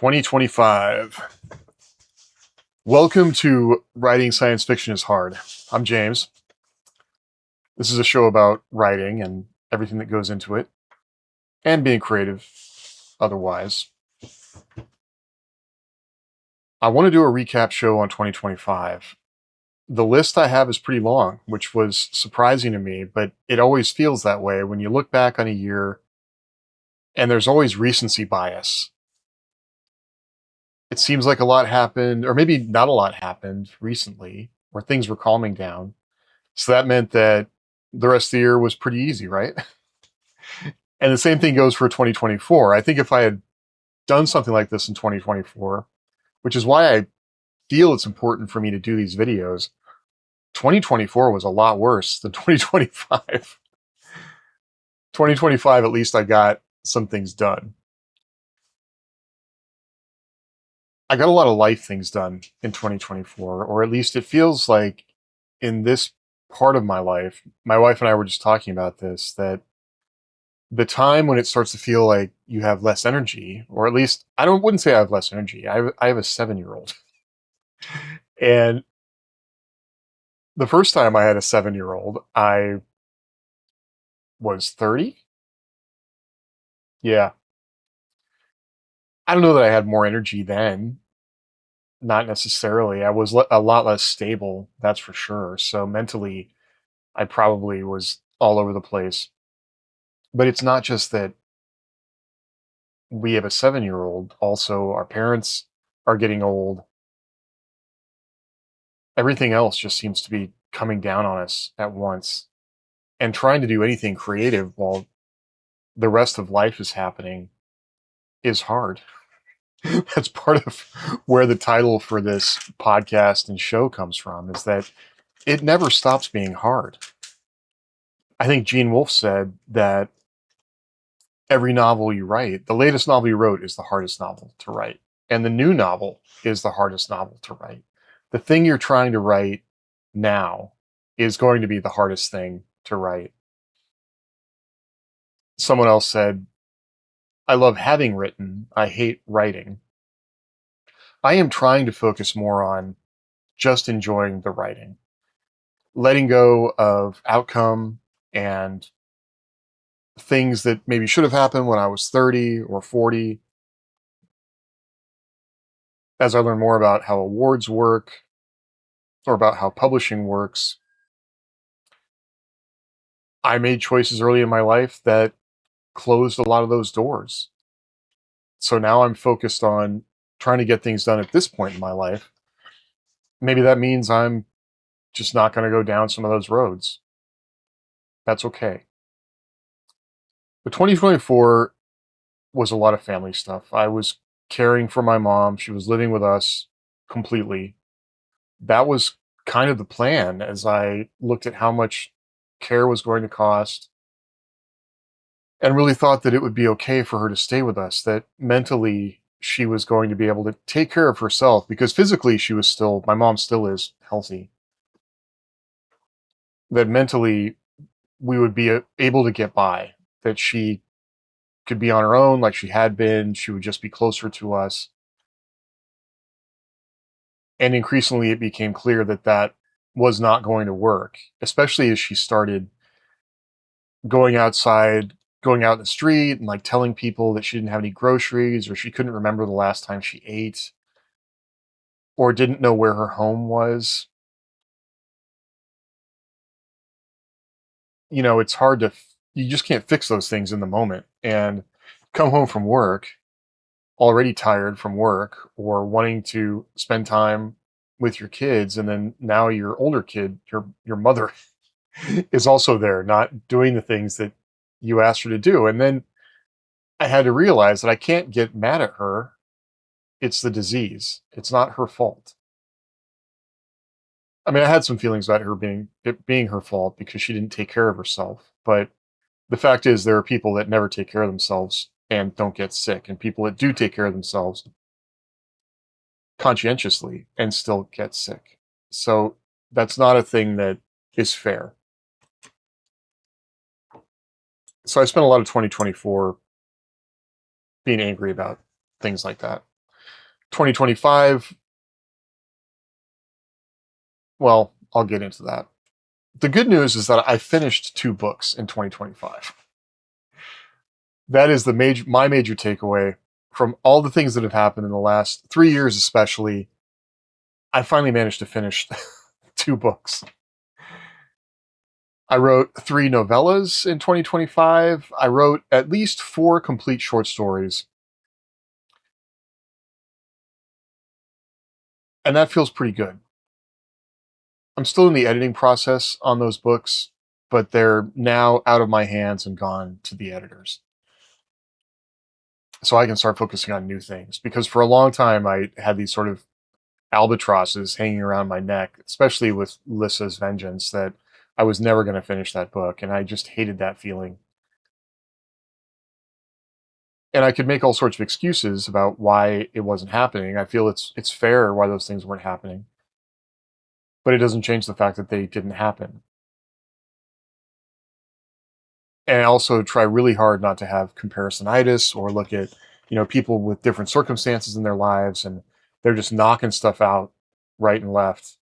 2025. Welcome to Writing Science Fiction is Hard. I'm James. This is a show about writing and everything that goes into it, and being creative otherwise. I want to do a recap show on 2025. The list I have is pretty long, which was surprising to me, but it always feels that way when you look back on a year, and there's always recency bias. It seems like a lot happened, or maybe not a lot happened recently, where things were calming down. So that meant that the rest of the year was pretty easy, right? And the same thing goes for 2024. I think if I had done something like this in 2024, which is why I feel it's important for me to do these videos, 2024 was a lot worse than 2025. 2025, at least I got some things done. I got a lot of life things done in 2024, or at least it feels like in this part of my life, my wife and I were just talking about this, that the time when it starts to feel like you have less energy, or at least wouldn't say I have less energy. I have a 7-year-old. And the first time I had a 7-year-old, I was 30. Yeah. I don't know that I had more energy then. Not necessarily. I was a lot less stable, that's for sure. So mentally, I probably was all over the place. But it's not just that we have a 7-year-old. Also, our parents are getting old. Everything else just seems to be coming down on us at once. And trying to do anything creative while the rest of life is happening is hard. That's part of where the title for this podcast and show comes from, is that it never stops being hard. I think Gene Wolfe said that every novel you write, the latest novel you wrote is the hardest novel to write. And the new novel is the hardest novel to write. The thing you're trying to write now is going to be the hardest thing to write. Someone else said, I love having written, I hate writing. I am trying to focus more on just enjoying the writing, letting go of outcome and things that maybe should have happened when I was 30 or 40. As I learn more about how awards work or about how publishing works, I made choices early in my life that closed a lot of those doors. So now I'm focused on trying to get things done at this point in my life. Maybe that means I'm just not going to go down some of those roads. That's okay. But 2024 was a lot of family stuff. I was caring for my mom. She was living with us completely. That was kind of the plan as I looked at how much care was going to cost, and really thought that it would be okay for her to stay with us, that mentally she was going to be able to take care of herself, because physically my mom still is healthy, that mentally we would be able to get by, that she could be on her own like she had been. She would just be closer to us. And increasingly it became clear that that was not going to work, especially as she started going outside, going out in the street and like telling people that she didn't have any groceries, or she couldn't remember the last time she ate, or didn't know where her home was. It's hard to, you just can't fix those things in the moment. And come home from work, already tired from work, or wanting to spend time with your kids, and then now your older kid, your mother, is also there, not doing the things that you asked her to do. And then I had to realize that I can't get mad at her. It's the disease. It's not her fault. I mean, I had some feelings about it being her fault because she didn't take care of herself. But the fact is, there are people that never take care of themselves and don't get sick, and people that do take care of themselves conscientiously and still get sick. So that's not a thing that is fair. So I spent a lot of 2024 being angry about things like that. 2025, well, I'll get into that. The good news is that I finished 2 books in 2025. That is my major takeaway from all the things that have happened in the last 3 years, especially. I finally managed to finish 2 books. I wrote 3 novellas in 2025. I wrote at least 4 complete short stories. And that feels pretty good. I'm still in the editing process on those books, but they're now out of my hands and gone to the editors. So I can start focusing on new things, because for a long time I had these sort of albatrosses hanging around my neck, especially with Lissa's Vengeance, that I was never going to finish that book, and I just hated that feeling. And I could make all sorts of excuses about why it wasn't happening. I feel it's fair why those things weren't happening, but it doesn't change the fact that they didn't happen. And I also try really hard not to have comparisonitis or look at, people with different circumstances in their lives, and they're just knocking stuff out right and left.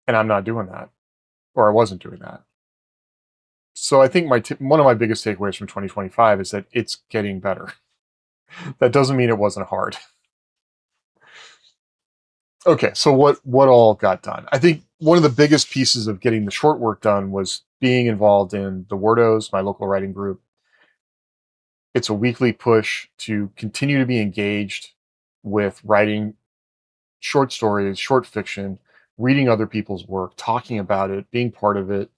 And I'm not doing that, or I wasn't doing that. So I think one of my biggest takeaways from 2025 is that it's getting better. That doesn't mean it wasn't hard. Okay, so what all got done? I think one of the biggest pieces of getting the short work done was being involved in the Wordos, my local writing group. It's a weekly push to continue to be engaged with writing short stories, short fiction, reading other people's work, talking about it, being part of it,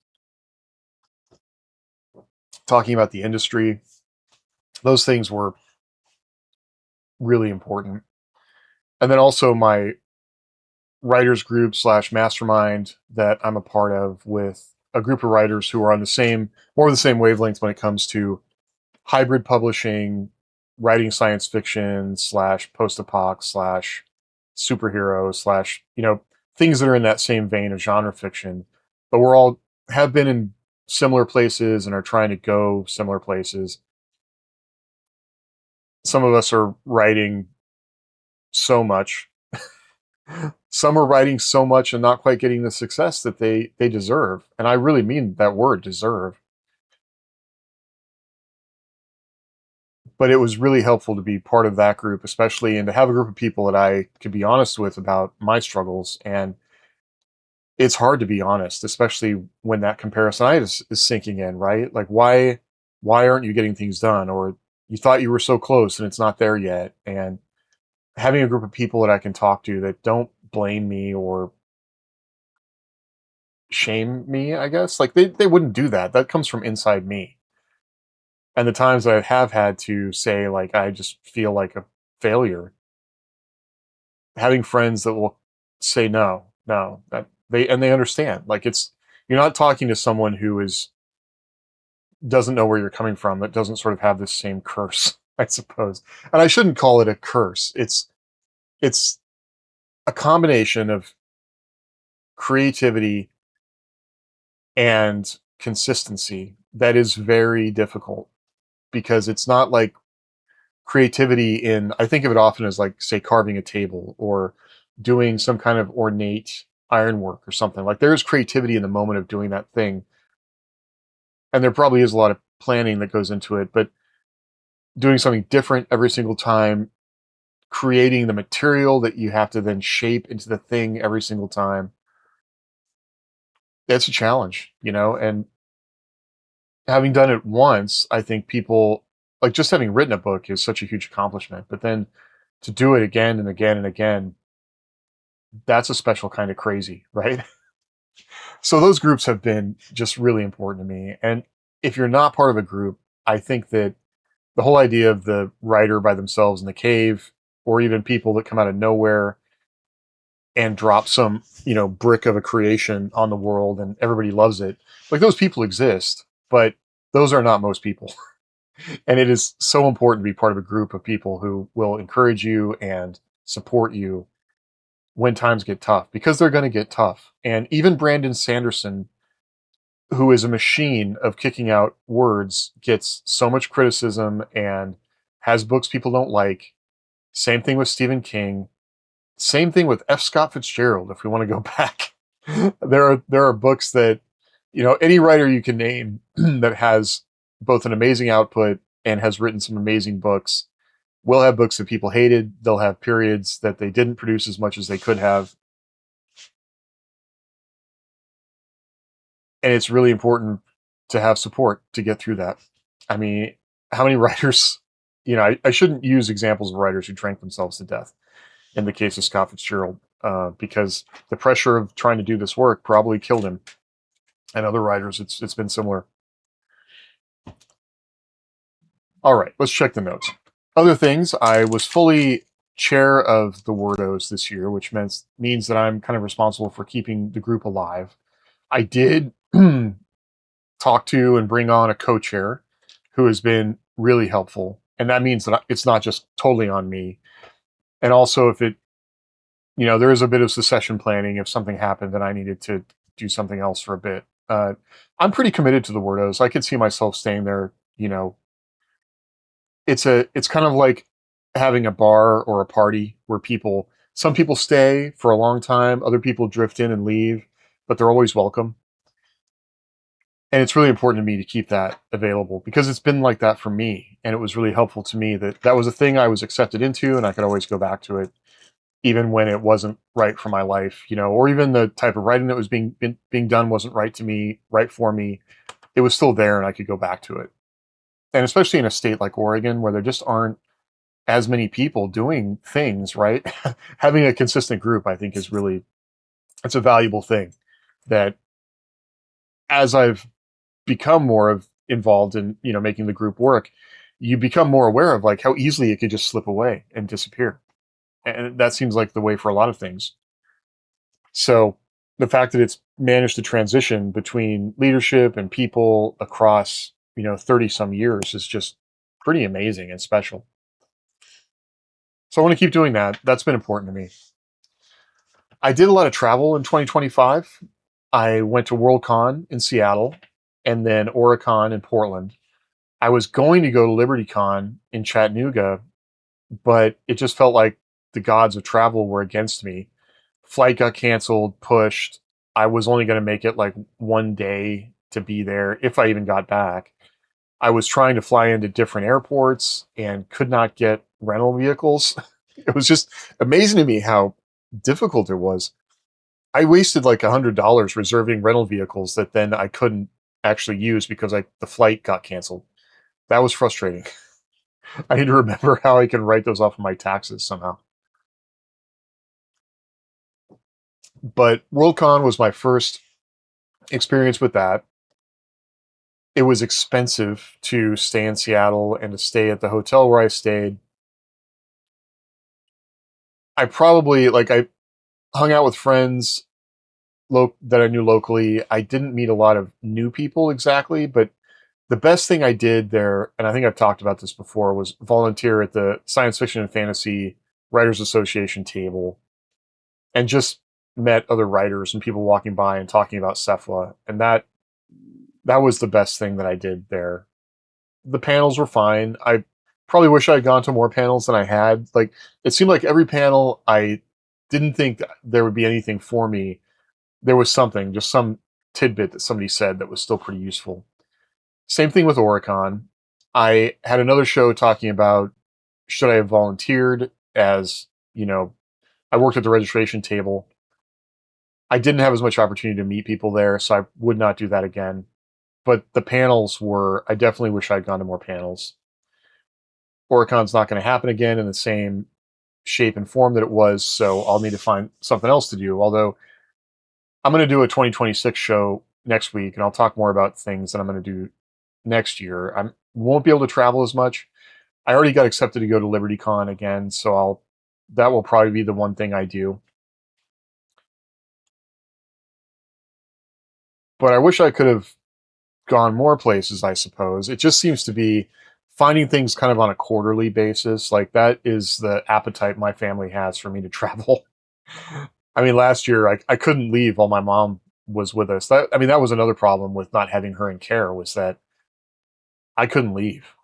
talking about the industry. Those things were really important. And then also my writers group / mastermind that I'm a part of, with a group of writers who are on more of the same wavelength when it comes to hybrid publishing, writing science fiction / post-apoc / superhero / things that are in that same vein of genre fiction. But we're all have been in similar places and are trying to go similar places. Some of us are writing so much. Some are writing so much and not quite getting the success that they deserve. And I really mean that word, deserve. But it was really helpful to be part of that group, especially, and to have a group of people that I could be honest with about my struggles. And it's hard to be honest, especially when that comparisonitis is sinking in, right? Like, why aren't you getting things done? Or you thought you were so close and it's not there yet. And having a group of people that I can talk to that don't blame me or shame me, I guess. Like, they wouldn't do that. That comes from inside me. And the times I have had to say, like, I just feel like a failure, having friends that will say no, no, that they understand. Like, you're not talking to someone who doesn't know where you're coming from, that doesn't sort of have this same curse, I suppose. And I shouldn't call it a curse. It's a combination of creativity and consistency that is very difficult, because it's not like creativity I think of it often as, like, say, carving a table or doing some kind of ornate ironwork or something. Like, there is creativity in the moment of doing that thing, and there probably is a lot of planning that goes into it, but doing something different every single time, creating the material that you have to then shape into the thing every single time, it's a challenge, and having done it once, I think people, like, just having written a book is such a huge accomplishment, but then to do it again and again and again, that's a special kind of crazy, right? So those groups have been just really important to me. And if you're not part of a group, I think that the whole idea of the writer by themselves in the cave, or even people that come out of nowhere and drop some, brick of a creation on the world and everybody loves it, like, those people exist, but those are not most people. And it is so important to be part of a group of people who will encourage you and support you when times get tough, because they're going to get tough. And even Brandon Sanderson, who is a machine of kicking out words, gets so much criticism and has books people don't like. Same thing with Stephen King. Same thing with F. Scott Fitzgerald. If we want to go back, there are books that, any writer you can name that has both an amazing output and has written some amazing books will have books that people hated. They'll have periods that they didn't produce as much as they could have. And it's really important to have support to get through that. I mean, how many writers, I shouldn't use examples of writers who drank themselves to death in the case of Scott Fitzgerald, because the pressure of trying to do this work probably killed him. And other writers, it's been similar. All right, let's check the notes. Other things, I was fully chair of the Wordos this year, which means that I'm kind of responsible for keeping the group alive. I did talk to and bring on a co-chair who has been really helpful, and that means that it's not just totally on me. And also, if there is a bit of succession planning if something happened and I needed to do something else for a bit. I'm pretty committed to the Wordos. I could see myself staying there. It's kind of like having a bar or a party where some people stay for a long time, other people drift in and leave, but they're always welcome. And it's really important to me to keep that available because it's been like that for me. And it was really helpful to me that was a thing I was accepted into and I could always go back to it, even when it wasn't right for my life, or even the type of writing that was being done wasn't right for me. It was still there and I could go back to it. And especially in a state like Oregon where there just aren't as many people doing things, right? Having a consistent group, I think, it's a valuable thing that as I've become involved in, making the group work, you become more aware of like how easily it could just slip away and disappear. And that seems like the way for a lot of things. So the fact that it's managed to transition between leadership and people across, 30 some years is just pretty amazing and special. So I want to keep doing that. That's been important to me. I did a lot of travel in 2025. I went to Worldcon in Seattle and then Oricon in Portland. I was going to go to LibertyCon in Chattanooga, but it just felt like the gods of travel were against me. Flight got canceled, pushed. I was only going to make it like one day to be there if I even got back. I was trying to fly into different airports and could not get rental vehicles. It was just amazing to me how difficult it was. I wasted like $100 reserving rental vehicles that then I couldn't actually use because the flight got canceled. That was frustrating. I need to remember how I can write those off of my taxes somehow. But Worldcon was my first experience with that. It was expensive to stay in Seattle and to stay at the hotel where I stayed. I hung out with friends that I knew locally. I didn't meet a lot of new people exactly, but the best thing I did there, and I think I've talked about this before, was volunteer at the Science Fiction and Fantasy Writers Association table and just met other writers and people walking by and talking about Cephala. And that was the best thing that I did there. The panels were fine. I probably wish I had gone to more panels than I had. Like, it seemed like every panel I didn't think there would be anything for me. There was something, just some tidbit that somebody said that was still pretty useful. Same thing with Oricon. I had another show talking about should I have volunteered as, I worked at the registration table. I didn't have as much opportunity to meet people there, so I would not do that again. But the panels I definitely wish I'd gone to more panels. Oricon's not going to happen again in the same shape and form that it was, so I'll need to find something else to do. Although I'm going to do a 2026 show next week, and I'll talk more about things that I'm going to do next year. I won't be able to travel as much. I already got accepted to go to LibertyCon again, so that will probably be the one thing I do. But I wish I could have gone more places, I suppose. It just seems to be finding things kind of on a quarterly basis. Like, that is the appetite my family has for me to travel. I mean, last year I couldn't leave while my mom was with us. That was another problem with not having her in care, was that I couldn't leave.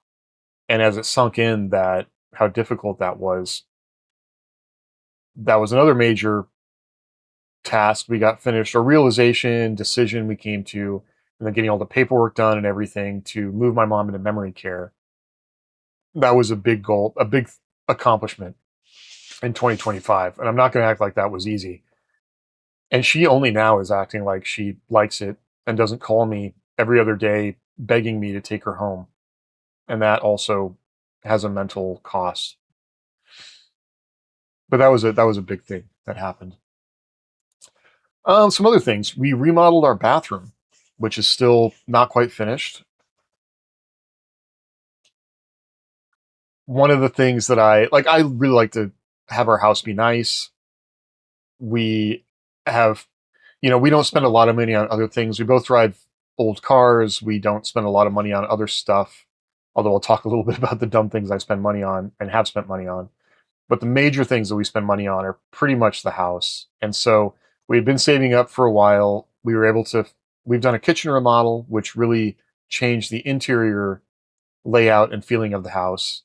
And as it sunk in that how difficult that was, that was another major task we got finished, or realization, decision we came to, and then getting all the paperwork done and everything to move my mom into memory care. That was a big goal, a big accomplishment in 2025. And I'm not going to act like that was easy. And she only now is acting like she likes it and doesn't call me every other day begging me to take her home. And that also has a mental cost. But that was a big thing that happened. Some other things. We remodeled our bathroom, which is still not quite finished. One of the things that I really like to have our house be nice. We have, we don't spend a lot of money on other things. We both drive old cars. We don't spend a lot of money on other stuff. Although I'll talk a little bit about the dumb things I spend money on and have spent money on. But the major things that we spend money on are pretty much the house. And so we had been saving up for a while. We've done a kitchen remodel, which really changed the interior layout and feeling of the house.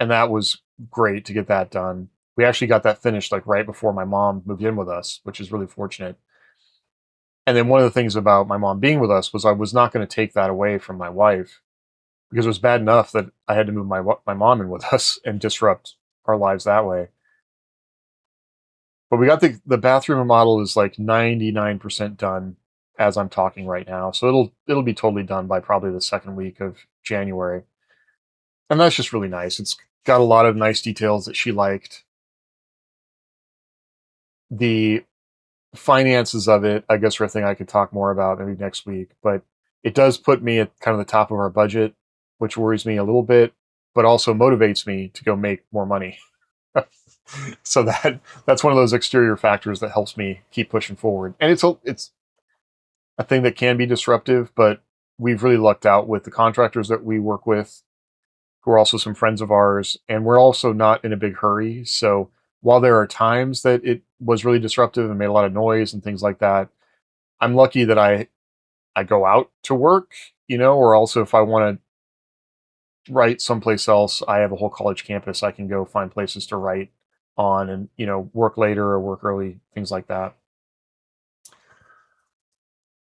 And that was great to get that done. We actually got that finished like right before my mom moved in with us, which is really fortunate. And then one of the things about my mom being with us was I was not going to take that away from my wife, because it was bad enough that I had to move my mom in with us and disrupt our lives that way. But we got the bathroom remodel is like 99% done as I'm talking right now. So it'll be totally done by probably the second week of January. And that's just really nice. It's got a lot of nice details that she liked. The finances of it, I guess, are a thing I could talk more about maybe next week, but it does put me at kind of the top of our budget, which worries me a little bit, but also motivates me to go make more money. So that's one of those exterior factors that helps me keep pushing forward. And it's a thing that can be disruptive, but we've really lucked out with the contractors that we work with, who are also some friends of ours, and we're also not in a big hurry. So while there are times that it was really disruptive and made a lot of noise and things like that, I'm lucky that I go out to work, or also if I want to write someplace else, I have a whole college campus I can go find places to write on and, work later or work early, things like that.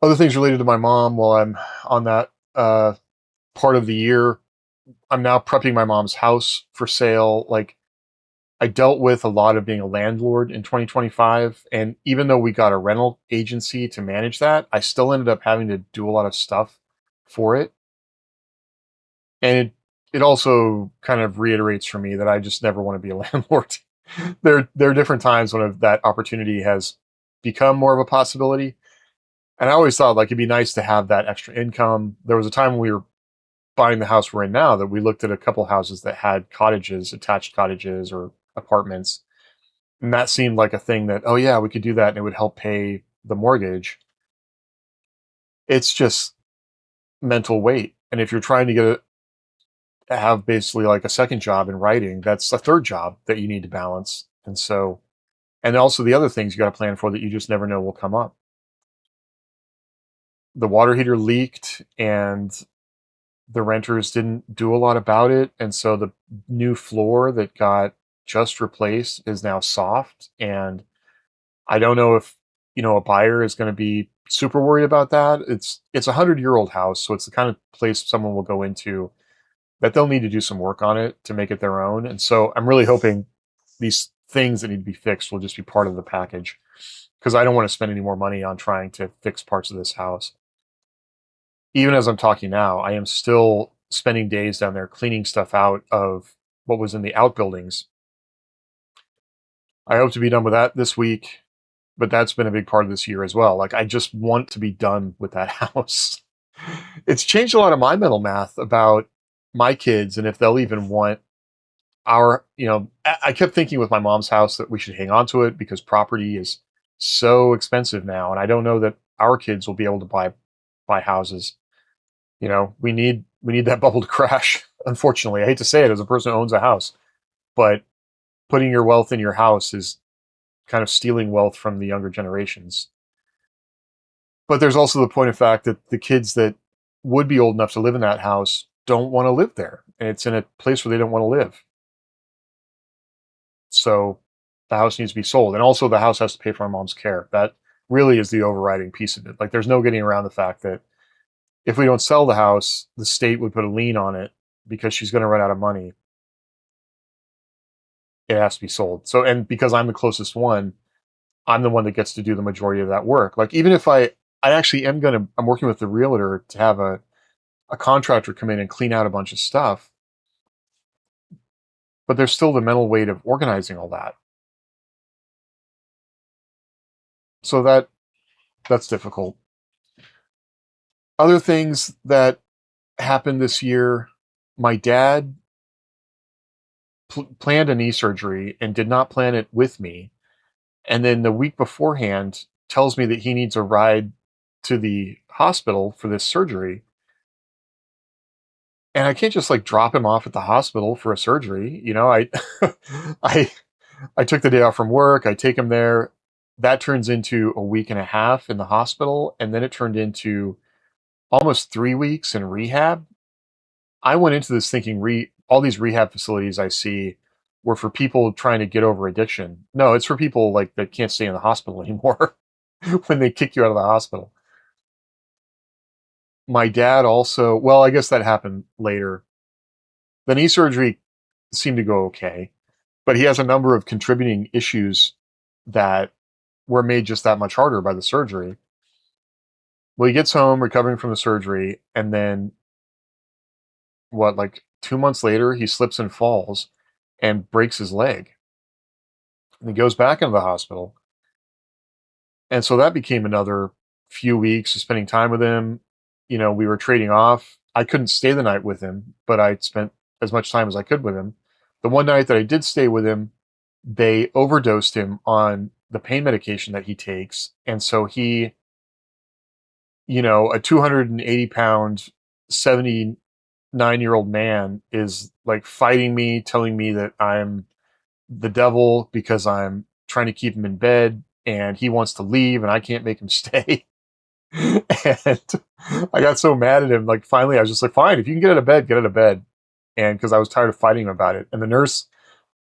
Other things related to my mom while I'm on that part of the year, I'm now prepping my mom's house for sale. Like, I dealt with a lot of being a landlord in 2025. And even though we got a rental agency to manage that, I still ended up having to do a lot of stuff for it. And it also kind of reiterates for me that I just never want to be a landlord. There are different times when that opportunity has become more of a possibility. And I always thought like it'd be nice to have that extra income. There was a time when we were buying the house we're in now that we looked at a couple houses that had cottages, attached cottages or apartments. And that seemed like a thing that, oh yeah, we could do that and it would help pay the mortgage. It's just mental weight. And if you're trying to have basically like a second job in writing, that's a third job that you need to balance. And so, and also the other things you got to plan for that you just never know will come up. The water heater leaked and the renters didn't do a lot about it. And so the new floor that got just replaced is now soft. And I don't know if, a buyer is going to be super worried about that. It's a 100-year-old house. So it's the kind of place someone will go into that they'll need to do some work on it to make it their own. And so I'm really hoping these things that need to be fixed will just be part of the package, because I don't want to spend any more money on trying to fix parts of this house. Even as I'm talking now, I am still spending days down there cleaning stuff out of what was in the outbuildings. I hope to be done with that this week, but that's been a big part of this year as well. Like, I just want to be done with that house. It's changed a lot of my mental math about my kids and if they'll even want our, I kept thinking with my mom's house that we should hang on to it because property is so expensive now. And I don't know that our kids will be able to buy houses. We need that bubble to crash. Unfortunately, I hate to say it as a person who owns a house, but putting your wealth in your house is kind of stealing wealth from the younger generations. But there's also the point of fact that the kids that would be old enough to live in that house don't want to live there, and it's in a place where they don't want to live. So The house needs to be sold. And also the house has to pay for my mom's care. That really is the overriding piece of it. Like there's no getting around the fact that if we don't sell the house, the state would put a lien on it because she's going to run out of money. It has to be sold. So, and because I'm the closest one, I'm the one that gets to do the majority of that work. Like even if I actually I'm working with the realtor to have a contractor come in and clean out a bunch of stuff, but there's still the mental weight of organizing all that. So that's difficult. Other things that happened this year, my dad planned a knee surgery and did not plan it with me. And then the week beforehand tells me that he needs a ride to the hospital for this surgery. And I can't just like drop him off at the hospital for a surgery. I I took the day off from work. I take him there. That turns into a week and a half in the hospital, and then it turned into almost 3 weeks in rehab. I went into this thinking all these rehab facilities I see were for people trying to get over addiction. No, it's for people like that can't stay in the hospital anymore when they kick you out of the hospital. My dad also, well, I guess that happened later. The knee surgery seemed to go okay, but he has a number of contributing issues that were made just that much harder by the surgery. Well, he gets home recovering from the surgery, and then like 2 months later, he slips and falls and breaks his leg. And he goes back into the hospital. And so that became another few weeks of spending time with him. We were trading off. I couldn't stay the night with him, but I spent as much time as I could with him. The one night that I did stay with him, they overdosed him on the pain medication that he takes. And so he, a 280-pound, 79-year-old man is like fighting me, telling me that I'm the devil because I'm trying to keep him in bed and he wants to leave and I can't make him stay. And I got so mad at him. Like finally I was just like, fine, if you can get out of bed, get out of bed. And because I was tired of fighting him about it. And the nurse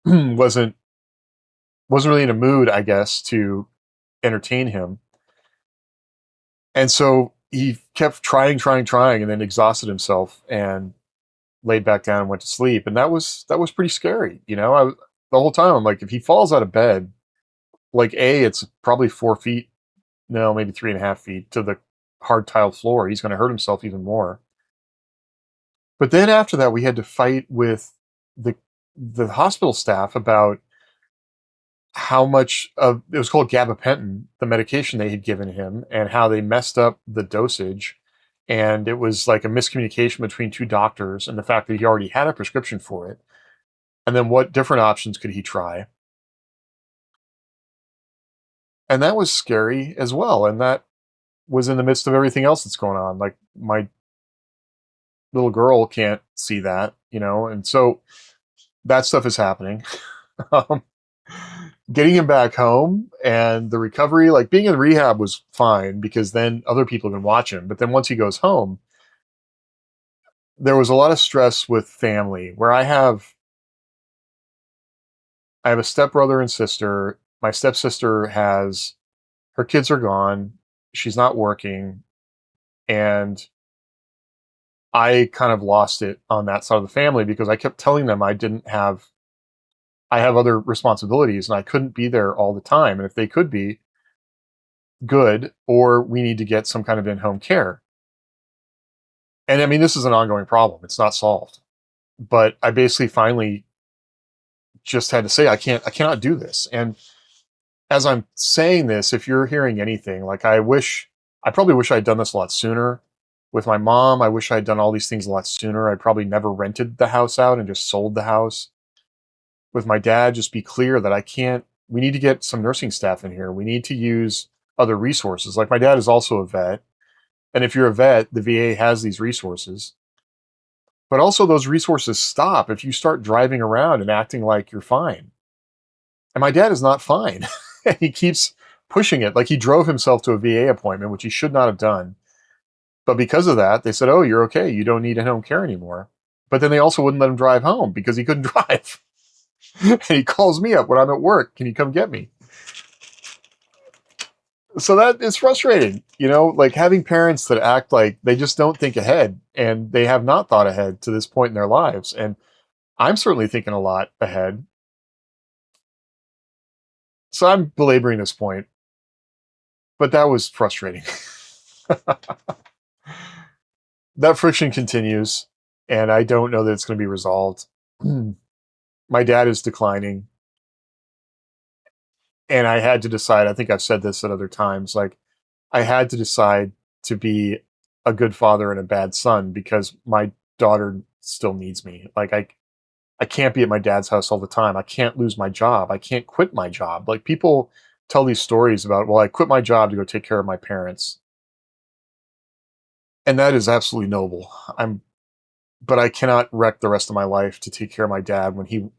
wasn't really in a mood, I guess, to entertain him. And so he kept trying, and then exhausted himself and laid back down and went to sleep. And that was pretty scary. The whole time I'm like, if he falls out of bed, like it's probably 4 feet, no, maybe 3.5 feet to the hard tiled floor. He's going to hurt himself even more. But then after that, we had to fight with the hospital staff about how much of it was called gabapentin, the medication they had given him, and how they messed up the dosage. And it was like a miscommunication between two doctors and the fact that he already had a prescription for it. And then what different options could he try? And that was scary as well. And that was in the midst of everything else that's going on. Like my little girl can't see that, and so that stuff is happening. um, Getting him back home and the recovery, like being in rehab was fine because then other people can watch him. But then once he goes home, there was a lot of stress with family where I have a stepbrother and sister. My stepsister her kids are gone. She's not working. And I kind of lost it on that side of the family because I kept telling them I have other responsibilities and I couldn't be there all the time. And if they could be, good, or we need to get some kind of in-home care. And I mean, this is an ongoing problem. It's not solved. But I basically finally just had to say, I cannot do this. And as I'm saying this, if you're hearing anything, like I probably wish I'd done this a lot sooner. With my mom, I wish I'd done all these things a lot sooner. I'd probably never rented the house out and just sold the house. With my dad, just be clear that we need to get some nursing staff in here. We need to use other resources. Like my dad is also a vet. And if you're a vet, the VA has these resources. But also those resources stop if you start driving around and acting like you're fine. And my dad is not fine. He keeps pushing it. Like he drove himself to a VA appointment, which he should not have done. But because of that, they said, oh, you're okay. You don't need in-home care anymore. But then they also wouldn't let him drive home because he couldn't drive. And he calls me up when I'm at work. Can you come get me? So that is frustrating, like having parents that act like they just don't think ahead, and they have not thought ahead to this point in their lives. And I'm certainly thinking a lot ahead. So I'm belaboring this point, but that was frustrating. That friction continues, and I don't know that it's going to be resolved. My dad is declining, and I had to decide. I think I've said this at other times. Like, I had to decide to be a good father and a bad son because my daughter still needs me. Like, I can't be at my dad's house all the time. I can't lose my job. I can't quit my job. Like, people tell these stories about, well, I quit my job to go take care of my parents. And that is absolutely noble. But I cannot wreck the rest of my life to take care of my dad when he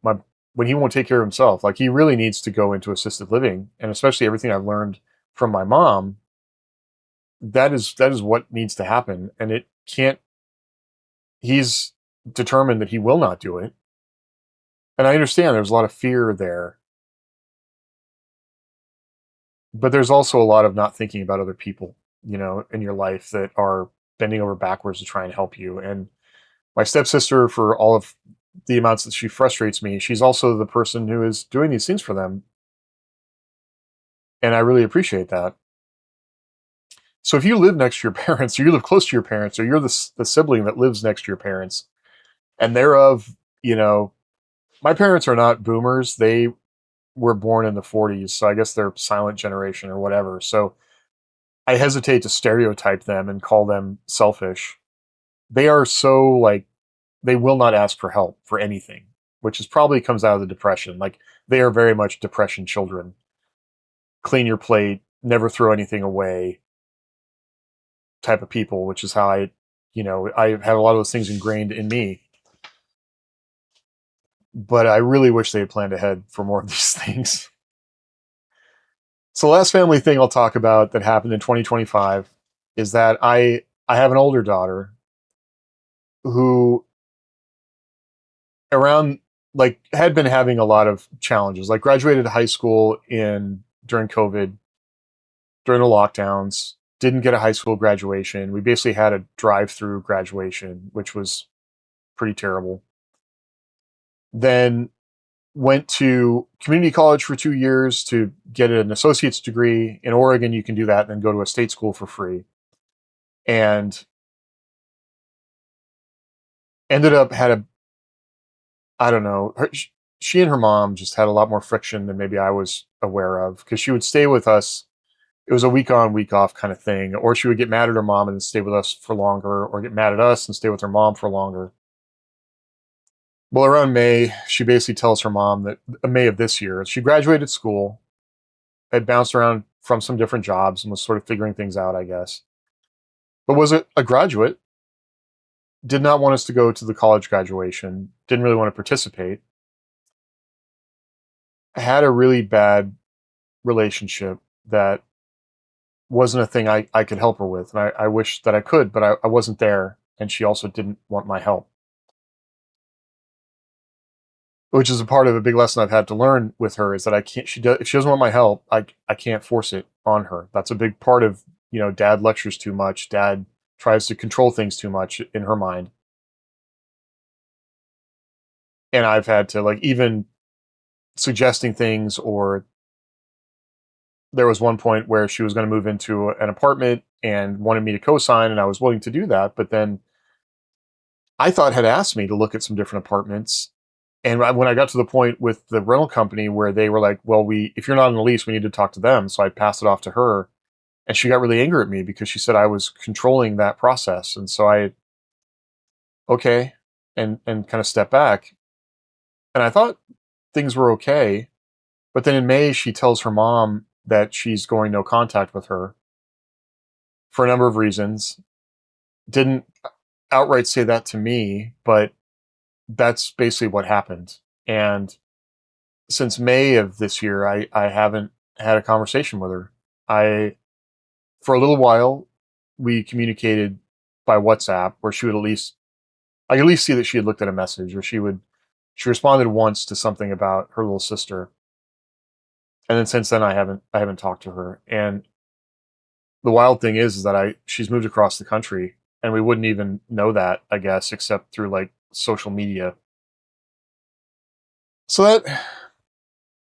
won't take care of himself. Like, he really needs to go into assisted living, and especially everything I've learned from my mom, that is what needs to happen. And it can't. He's determined that he will not do it, and I understand there's a lot of fear there, but there's also a lot of not thinking about other people, in your life that are bending over backwards to try and help you. And my stepsister, for all of the amounts that she frustrates me, she's also the person who is doing these things for them, and I really appreciate that. So if you live next to your parents, or you live close to your parents, or you're the sibling that lives next to your parents, and they're you know, my parents are not boomers. They were born in the 40s, so I guess they're silent generation or whatever. So I hesitate to stereotype them and call them selfish. They are so, like, they will not ask for help for anything, which is probably comes out of the depression. Like, they are very much depression children. Clean your plate, never throw anything away type of people, which is how I have a lot of those things ingrained in me. But I really wish they had planned ahead for more of these things. So, the last family thing I'll talk about that happened in 2025 is that I have an older daughter who, around, like, had been having a lot of challenges. Like, graduated high school in during COVID, during the lockdowns, didn't get a high school graduation. We basically had a drive-through graduation, which was pretty terrible. Then went to community college for 2 years to get an associate's degree. In Oregon, you can do that and then go to a state school for free. And ended up had a, I don't know, she and her mom just had a lot more friction than maybe I was aware of, because she would stay with us. It was a week on, week off kind of thing. Or she would get mad at her mom and stay with us for longer, or get mad at us and stay with her mom for longer. Well, around May, she basically tells her mom that May of this year, she graduated school, had bounced around from some different jobs and was sort of figuring things out, I guess. But was a graduate, did not want us to go to the college graduation, didn't really want to participate, had a really bad relationship that wasn't a thing I could help her with. And I wish that I could, but I wasn't there. And she also didn't want my help, which is a part of a big lesson I've had to learn with her, is that I can't, if she doesn't want my help, I can't force it on her. That's a big part of, dad lectures too much. Dad tries to control things too much in her mind. And I've had to, like, even suggesting things, or there was one point where she was going to move into an apartment and wanted me to co-sign, and I was willing to do that. But then I thought had asked me to look at some different apartments. And when I got to the point with the rental company where they were like, well, if you're not on the lease, we need to talk to them. So I passed it off to her, and she got really angry at me because she said I was controlling that process. And so okay, and kind of stepped back. And I thought things were okay. But then in May, she tells her mom that she's going no contact with her for a number of reasons. Didn't outright say that to me, but that's basically what happened. And since May of this year, I haven't had a conversation with her. For a little while, we communicated by WhatsApp, where she would I could at least see that she had looked at a message, or she would She responded once to something about her little sister, and then since then I haven't talked to her. And the wild thing is that she's moved across the country, and we wouldn't even know that, I guess, except through like social media. So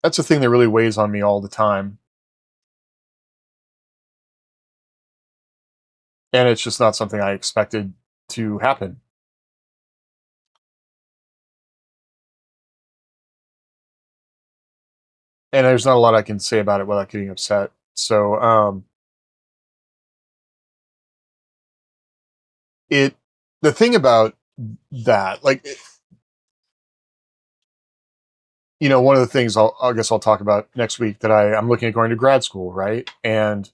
that's a thing that really weighs on me all the time, and it's just not something I expected to happen. And there's not a lot I can say about it without getting upset. So it the thing about that, like, one of the things I guess I'll talk about next week, that I'm looking at going to grad school, right? And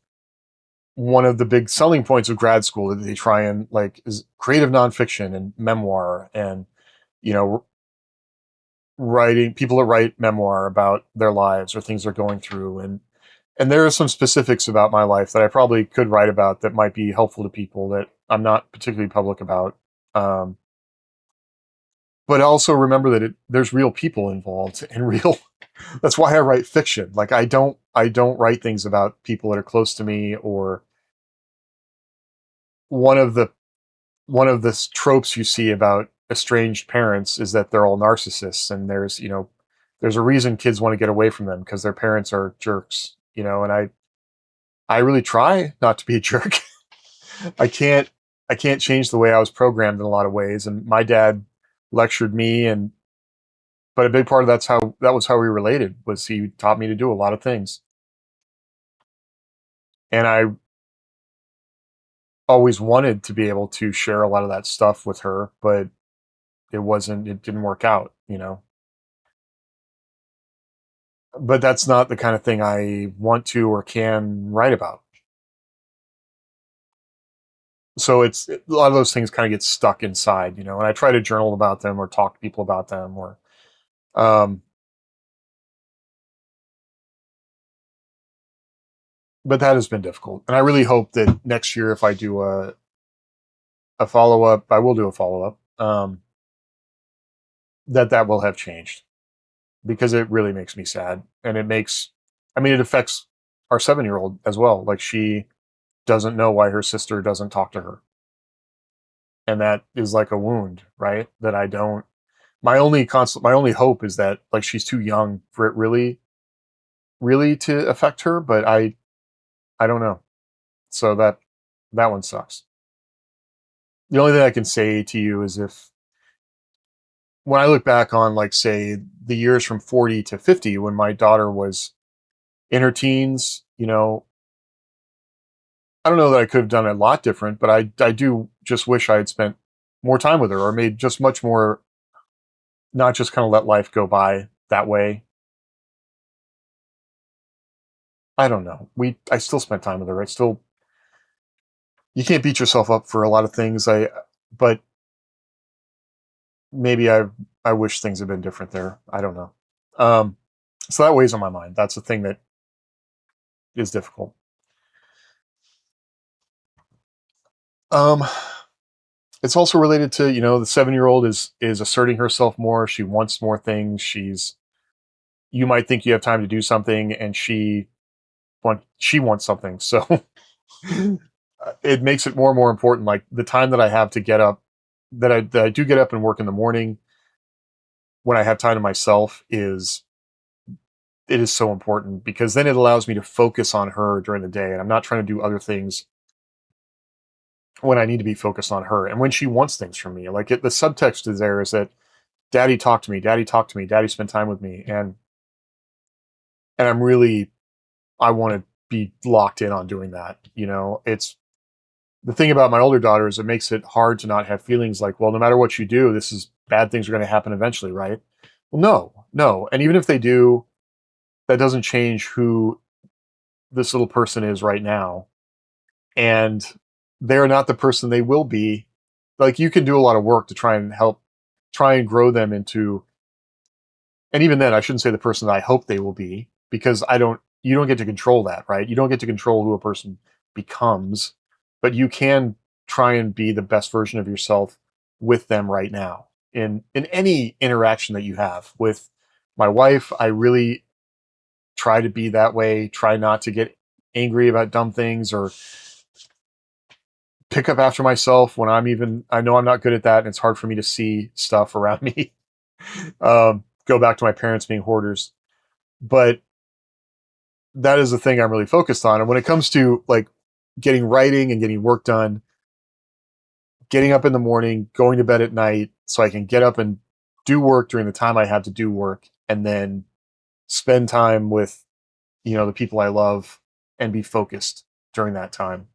one of the big selling points of grad school that they try and like is creative nonfiction and memoir, and you know writing, people that write memoir about their lives or things they're going through. And there are some specifics about my life that I probably could write about that might be helpful to people that I'm not particularly public about. Um, but also remember that there's real people involved and real. That's why I write fiction. Like I don't write things about people that are close to me. Or one of the one of the tropes you see about estranged parents is that they're all narcissists, and there's a reason kids want to get away from them because their parents are jerks. And I really try not to be a jerk. I can't I can't change the way I was programmed in a lot of ways, and my dad lectured me, and but a big part of that was how we related, was he taught me to do a lot of things. And I always wanted to be able to share a lot of that stuff with her, but it didn't work out. But that's not the kind of thing I want to or can write about. So a lot of those things kind of get stuck inside, and I try to journal about them or talk to people about them, or um but that has been difficult. And I really hope that next year, if I do a follow up, I will do a follow up, that will have changed, because it really makes me sad. And it affects our 7-year old as well. Like, she doesn't know why her sister doesn't talk to her. And that is like a wound, right? That I don't, my only hope is that, like, she's too young for it really, really to affect her. But I don't know. So that one sucks. The only thing I can say to you is, if when I look back on, like, say, the years from 40 to 50, when my daughter was in her teens, I don't know that I could have done a lot different, but I do just wish I had spent more time with her, or made just much more, not just kind of let life go by that way. I don't know. I still spent time with her. You can't beat yourself up for a lot of things. But maybe I wish things had been different there. I don't know. Um, so that weighs on my mind. That's the thing that is difficult. Um, it's also related to, the 7-year old is asserting herself more. She wants more things. You might think you have time to do something, and she wants something. So it makes it more and more important. Like, the time that I have to get up, that I do get up and work in the morning, when I have time to myself, it is so important, because then it allows me to focus on her during the day, and I'm not trying to do other things when I need to be focused on her. And when she wants things from me, like, the subtext is there, is that daddy talked to me, daddy talked to me, daddy spent time with me. And I want to be locked in on doing that. It's the thing about my older daughter, is it makes it hard to not have feelings like, well, no matter what you do, this is bad things are going to happen eventually, right? Well, no, no. And even if they do, that doesn't change who this little person is right now. And they're not the person they will be. Like, you can do a lot of work to try and grow them into, and even then, I shouldn't say the person that I hope they will be, because you don't get to control that, right? You don't get to control who a person becomes, but you can try and be the best version of yourself with them right now. in any interaction that you have with my wife. I really try to be that way. Try not to get angry about dumb things or pick up after myself when I know I'm not good at that and it's hard for me to see stuff around me. Go back to my parents being hoarders. But that is the thing I'm really focused on. And when it comes to like getting writing and getting work done, getting up in the morning, going to bed at night so I can get up and do work during the time I have to do work, and then spend time with, the people I love and be focused during that time.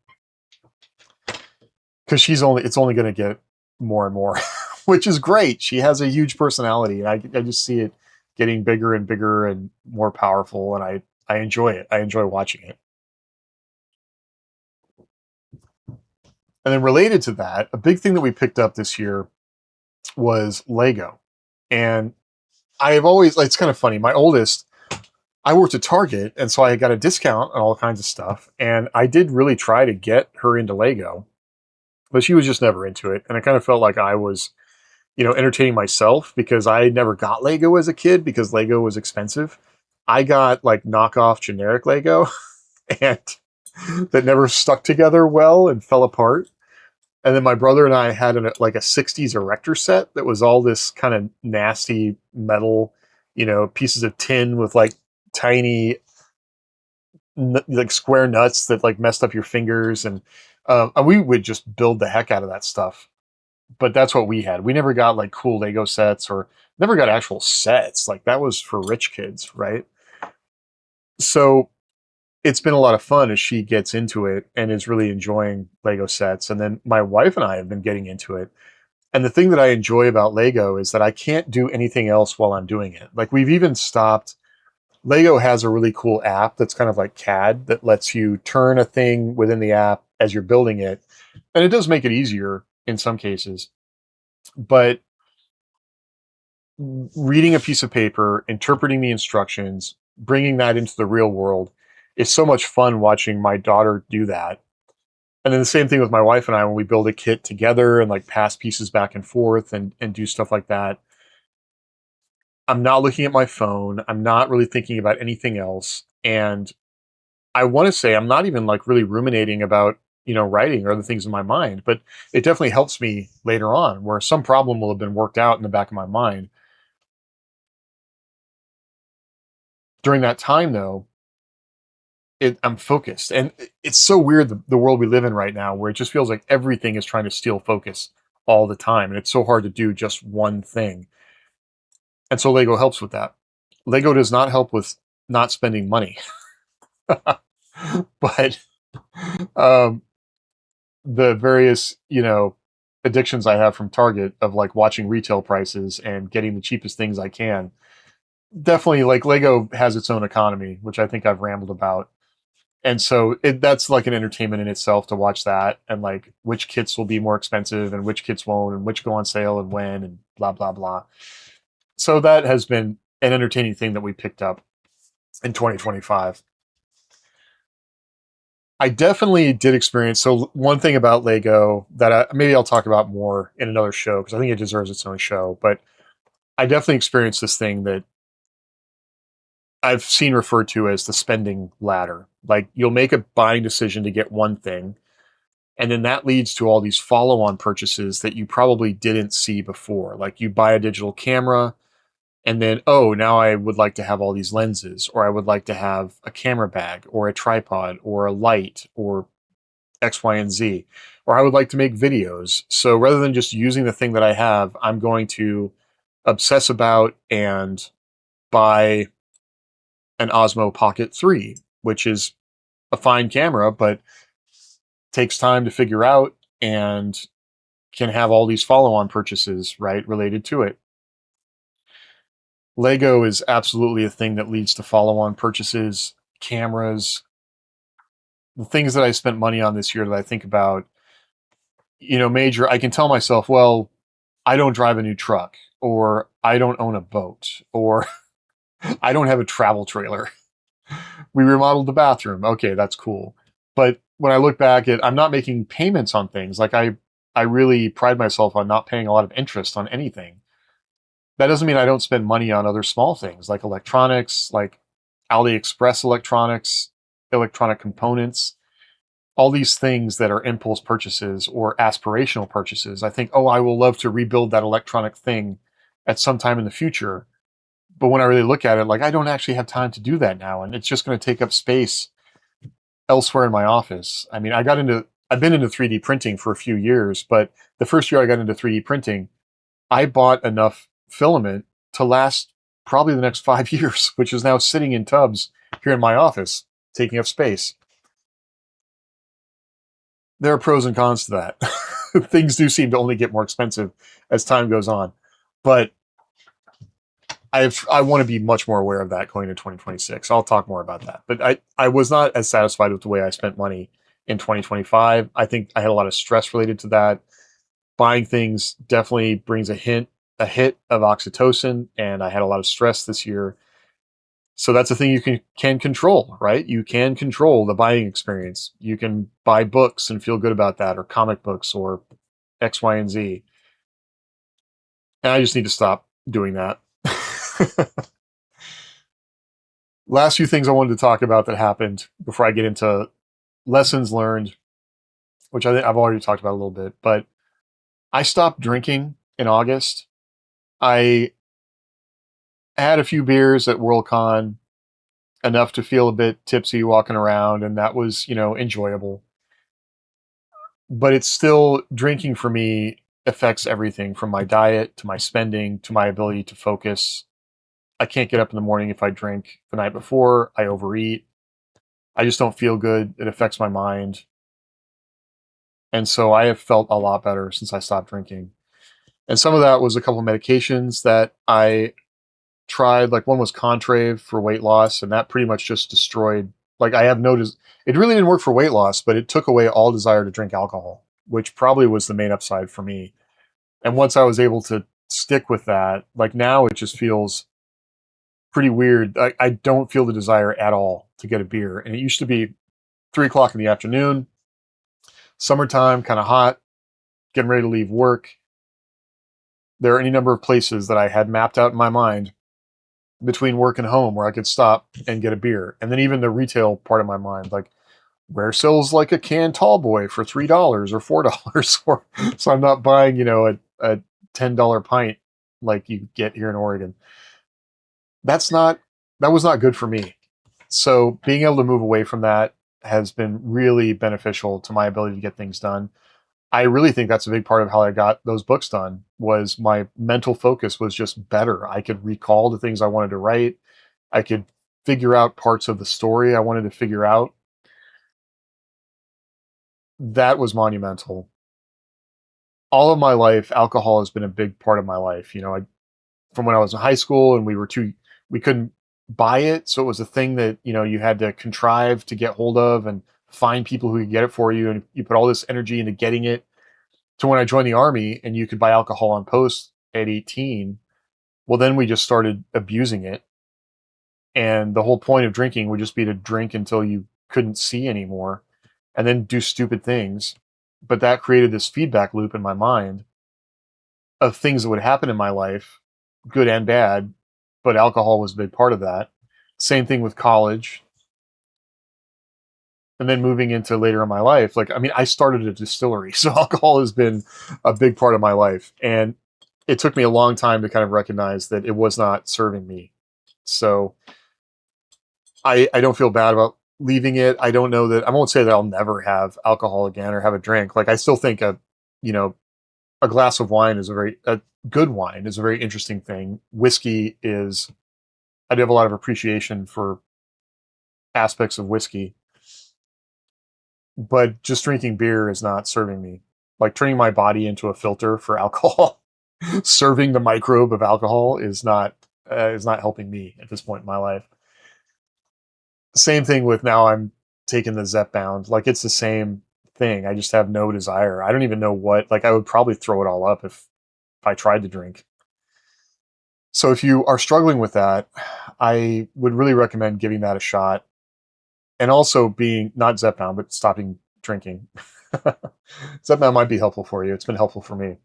Because it's only going to get more and more, which is great. She has a huge personality, and I just see it getting bigger and bigger and more powerful, and I enjoy it. I enjoy watching it. And then related to that, a big thing that we picked up this year was Lego. And I have always, it's kind of funny. My oldest, I worked at Target, and so I got a discount on all kinds of stuff. And I did really try to get her into Lego, but she was just never into it. And I kind of felt like I was, entertaining myself because I never got Lego as a kid because Lego was expensive. I got like knockoff generic Lego and that never stuck together well and fell apart. And then my brother and I had like a 60s erector set that was all this kind of nasty metal, pieces of tin with like tiny, like square nuts that like messed up your fingers. And we would just build the heck out of that stuff. But that's what we had. We never got like cool Lego sets or never got actual sets. Like that was for rich kids, right? So it's been a lot of fun as she gets into it and is really enjoying Lego sets. And then my wife and I have been getting into it. And the thing that I enjoy about Lego is that I can't do anything else while I'm doing it. Like we've even stopped. Lego has a really cool app that's kind of like CAD that lets you turn a thing within the app as you're building it. And it does make it easier in some cases. But reading a piece of paper, interpreting the instructions, bringing that into the real world is so much fun watching my daughter do that. And then the same thing with my wife and I when we build a kit together and like pass pieces back and forth and do stuff like that. I'm not looking at my phone. I'm not really thinking about anything else. And I want to say I'm not even like really ruminating about, writing or other things in my mind, but it definitely helps me later on where some problem will have been worked out in the back of my mind. During that time though, I'm focused. And it's so weird the world we live in right now where it just feels like everything is trying to steal focus all the time. And it's so hard to do just one thing. And so Lego helps with that. Lego does not help with not spending money. But um, the various, addictions I have from Target of like watching retail prices and getting the cheapest things I can. Definitely like Lego has its own economy, which I think I've rambled about. And so that's like an entertainment in itself to watch that and like which kits will be more expensive and which kits won't and which go on sale and when and blah, blah, blah. So that has been an entertaining thing that we picked up in 2025. I definitely did experience. So one thing about Lego that maybe I'll talk about more in another show because I think it deserves its own show. But I definitely experienced this thing that I've seen referred to as the spending ladder. Like you'll make a buying decision to get one thing, and then that leads to all these follow-on purchases that you probably didn't see before. Like you buy a digital camera, and then, oh, now I would like to have all these lenses, or I would like to have a camera bag, or a tripod, or a light, or X, Y, and Z. Or I would like to make videos. So rather than just using the thing that I have, I'm going to obsess about and buy an Osmo Pocket 3, which is a fine camera, but takes time to figure out and can have all these follow-on purchases, right, related to it. Lego is absolutely a thing that leads to follow-on purchases, cameras, the things that I spent money on this year that I think about, major, I can tell myself, well, I don't drive a new truck, or I don't own a boat, or I don't have a travel trailer. We remodeled the bathroom. Okay, that's cool. But when I look back at, I'm not making payments on things. Like I really pride myself on not paying a lot of interest on anything. That doesn't mean I don't spend money on other small things like electronics, like AliExpress electronics, electronic components, all these things that are impulse purchases or aspirational purchases. I think, oh, I will love to rebuild that electronic thing at some time in the future. But when I really look at it, like I don't actually have time to do that now. And it's just going to take up space elsewhere in my office. I mean, I've been into 3D printing for a few years, but the first year I got into 3D printing, I bought enough filament to last probably the next 5 years, which is now sitting in tubs here in my office, taking up space. There are pros and cons to that. Things do seem to only get more expensive as time goes on, but I want to be much more aware of that going into 2026. I'll talk more about that. But I was not as satisfied with the way I spent money in 2025. I think I had a lot of stress related to that. Buying things definitely brings a hit of oxytocin, and I had a lot of stress this year. So that's a thing you can control, right? You can control the buying experience. You can buy books and feel good about that, or comic books, or X, Y, and Z. And I just need to stop doing that. Last few things I wanted to talk about that happened before I get into lessons learned, which I think I've already talked about a little bit, but I stopped drinking in August. I had a few beers at Worldcon, enough to feel a bit tipsy walking around, and that was, enjoyable. But it's still drinking for me affects everything from my diet to my spending to my ability to focus. I can't get up in the morning if I drink the night before. I overeat. I just don't feel good. It affects my mind. And so I have felt a lot better since I stopped drinking. And some of that was a couple of medications that I tried. Like one was Contrave for weight loss, and that pretty much just destroyed. Like I have noticed it really didn't work for weight loss, but it took away all desire to drink alcohol, which probably was the main upside for me. And once I was able to stick with that, like now it just feels pretty weird. I don't feel the desire at all to get a beer. And it used to be 3 o'clock in the afternoon, summertime, kind of hot, getting ready to leave work. There are any number of places that I had mapped out in my mind between work and home where I could stop and get a beer. And then even the retail part of my mind, like where sells like a canned tall boy for $3 or $4, so I'm not buying, a $10 pint like you get here in Oregon. That's not that was not good for me. So being able to move away from that has been really beneficial to my ability to get things done. I really think that's a big part of how I got those books done was my mental focus was just better. I could recall the things I wanted to write. I could figure out parts of the story I wanted to figure out. That was monumental. All of my life, alcohol has been a big part of my life. From when I was in high school and we couldn't buy it. So it was a thing that, you had to contrive to get hold of and find people who could get it for you. And you put all this energy into getting it to when I joined the army and you could buy alcohol on post at 18. Well, then we just started abusing it. And the whole point of drinking would just be to drink until you couldn't see anymore and then do stupid things. But that created this feedback loop in my mind of things that would happen in my life, good and bad, but alcohol was a big part of that. Same thing with college. And then moving into later in my life, like, I mean, I started a distillery, so alcohol has been a big part of my life. And it took me a long time to kind of recognize that it was not serving me. So I don't feel bad about leaving it. I don't know that I won't say that I'll never have alcohol again or have a drink. Like I still think you know, a glass of wine is a good wine is a very interesting thing. Whiskey is I do have a lot of appreciation for aspects of whiskey, but just drinking beer is not serving me. Like turning my body into a filter for alcohol, serving the microbe of alcohol is not helping me at this point in my life. Same thing with now I'm taking the Zepbound. Like it's the same thing. I just have no desire. I don't even know what. Like I would probably throw it all up if I tried to drink. So if you are struggling with that, I would really recommend giving that a shot and also being not Zepbound, but stopping drinking. Zepbound might be helpful for you. It's been helpful for me.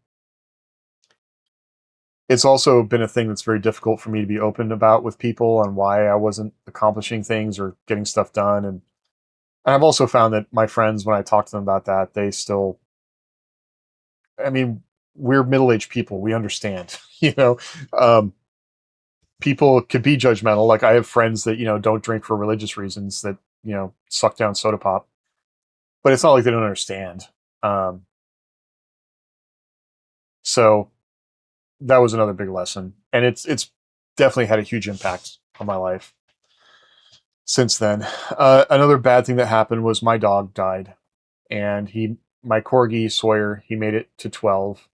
it's also been a thing that's very difficult for me to be open about with people on why I wasn't accomplishing things or getting stuff done. And I've also found that my friends, when I talk to them about that, they still, I mean, we're middle-aged people. We understand, you know, um, people could be judgmental. Like I have friends that, don't drink for religious reasons that, suck down soda pop, but it's not like they don't understand. Um, so that was another big lesson. And it's definitely had a huge impact on my life since then. Another bad thing that happened was my dog died, and my corgi Sawyer, he made it to 12,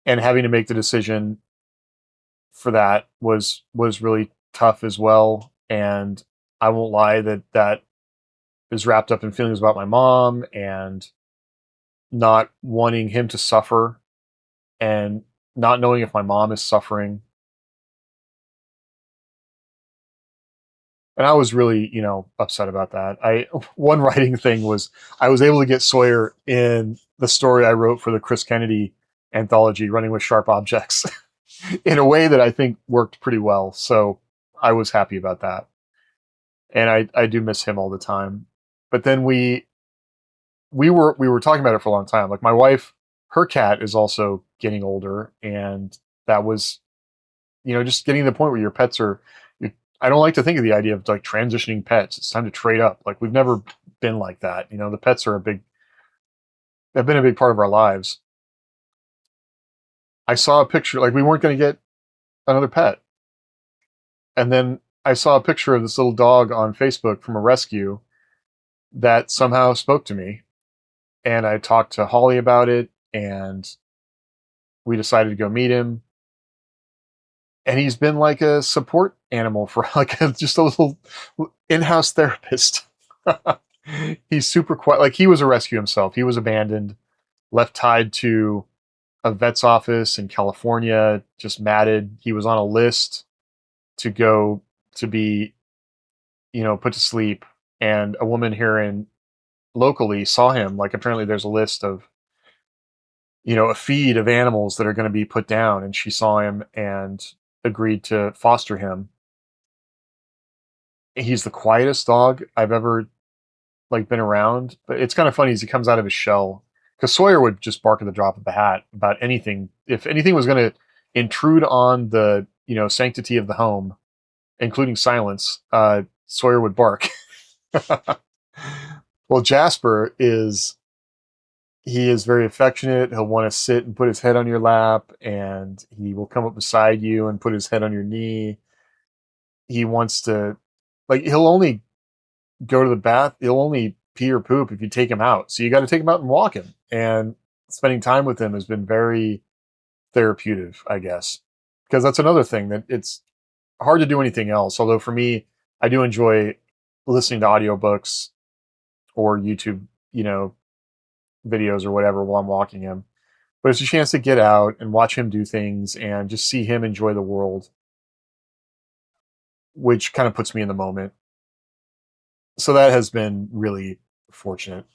and having to make the decision for that was really tough as well. And I won't lie that is wrapped up in feelings about my mom and not wanting him to suffer and not knowing if my mom is suffering. And I was really, upset about that. One writing thing was I was able to get Sawyer in the story I wrote for the Chris Kennedy anthology, Running with Sharp Objects, in a way that I think worked pretty well. So I was happy about that. And I do miss him all the time. But then we were talking about it for a long time. Like my wife, her cat is also getting older, and that was, just getting to the point where your pets are. I don't like to think of the idea of like transitioning pets. It's time to trade up. Like we've never been like that. The pets are have been a big part of our lives. I saw a picture, like we weren't going to get another pet, and then I saw a picture of this little dog on Facebook from a rescue that somehow spoke to me, and I talked to Holly about it, and we decided to go meet him. And he's been like a support animal for like just a little in-house therapist. He's super quiet. Like he was a rescue himself. He was abandoned, left tied to a vet's office in California, just matted. He was on a list to go to be, put to sleep. And a woman here in locally saw him. Like apparently there's a list of, a feed of animals that are going to be put down. And she saw him and agreed to foster him. He's the quietest dog I've ever like been around, but it's kind of funny as he comes out of his shell, because Sawyer would just bark at the drop of a hat about anything. If anything was going to intrude on the sanctity of the home, including silence, Sawyer would bark. Well, Jasper is he is very affectionate. He'll want to sit and put his head on your lap, and he will come up beside you and put his head on your knee. He wants to, like, he'll only go to the bath. He'll only pee or poop if you take him out. So you got to take him out and walk him. And spending time with him has been very therapeutic, I guess, because that's another thing that it's hard to do anything else. Although for me, I do enjoy listening to audiobooks or YouTube, videos or whatever while I'm walking him. But it's a chance to get out and watch him do things and just see him enjoy the world, which kind of puts me in the moment. So that has been really fortunate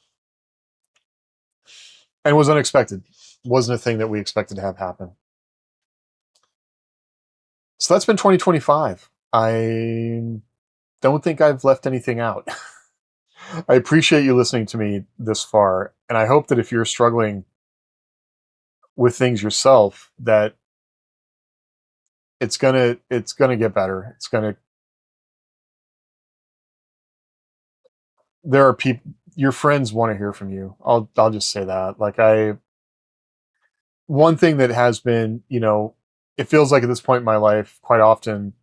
and was unexpected. Wasn't a thing that we expected to have happen. So that's been 2025. I don't think I've left anything out. I appreciate you listening to me this far, and I hope that if you're struggling with things yourself, that it's gonna get better. It's gonna There are people, your friends want to hear from you. I'll just say that. Like one thing that has been, it feels like at this point in my life, quite often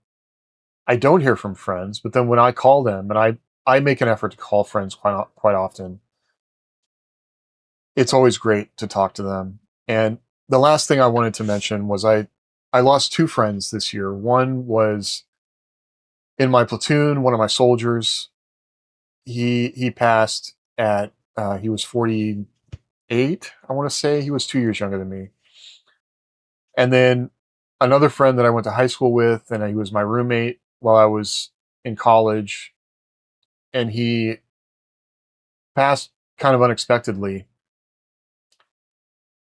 I don't hear from friends, but then when I call them, and I make an effort to call friends quite often, it's always great to talk to them. And the last thing I wanted to mention was I lost two friends this year. One was in my platoon, one of my soldiers. He passed at he was 48, I want to say. He was 2 years younger than me. And then another friend that I went to high school with, and he was my roommate while I was in college, and he passed kind of unexpectedly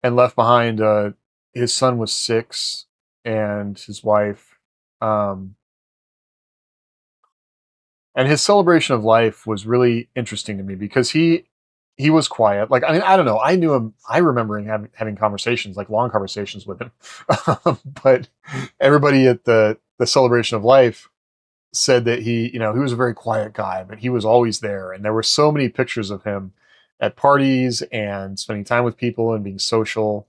and left behind his son was 6 and his wife. Um, and his celebration of life was really interesting to me because he was quiet. Like, I mean, I don't know. I knew him. I remember him having conversations, like long conversations with him. But everybody at the celebration of life said that he was a very quiet guy, but he was always there. And there were so many pictures of him at parties and spending time with people and being social.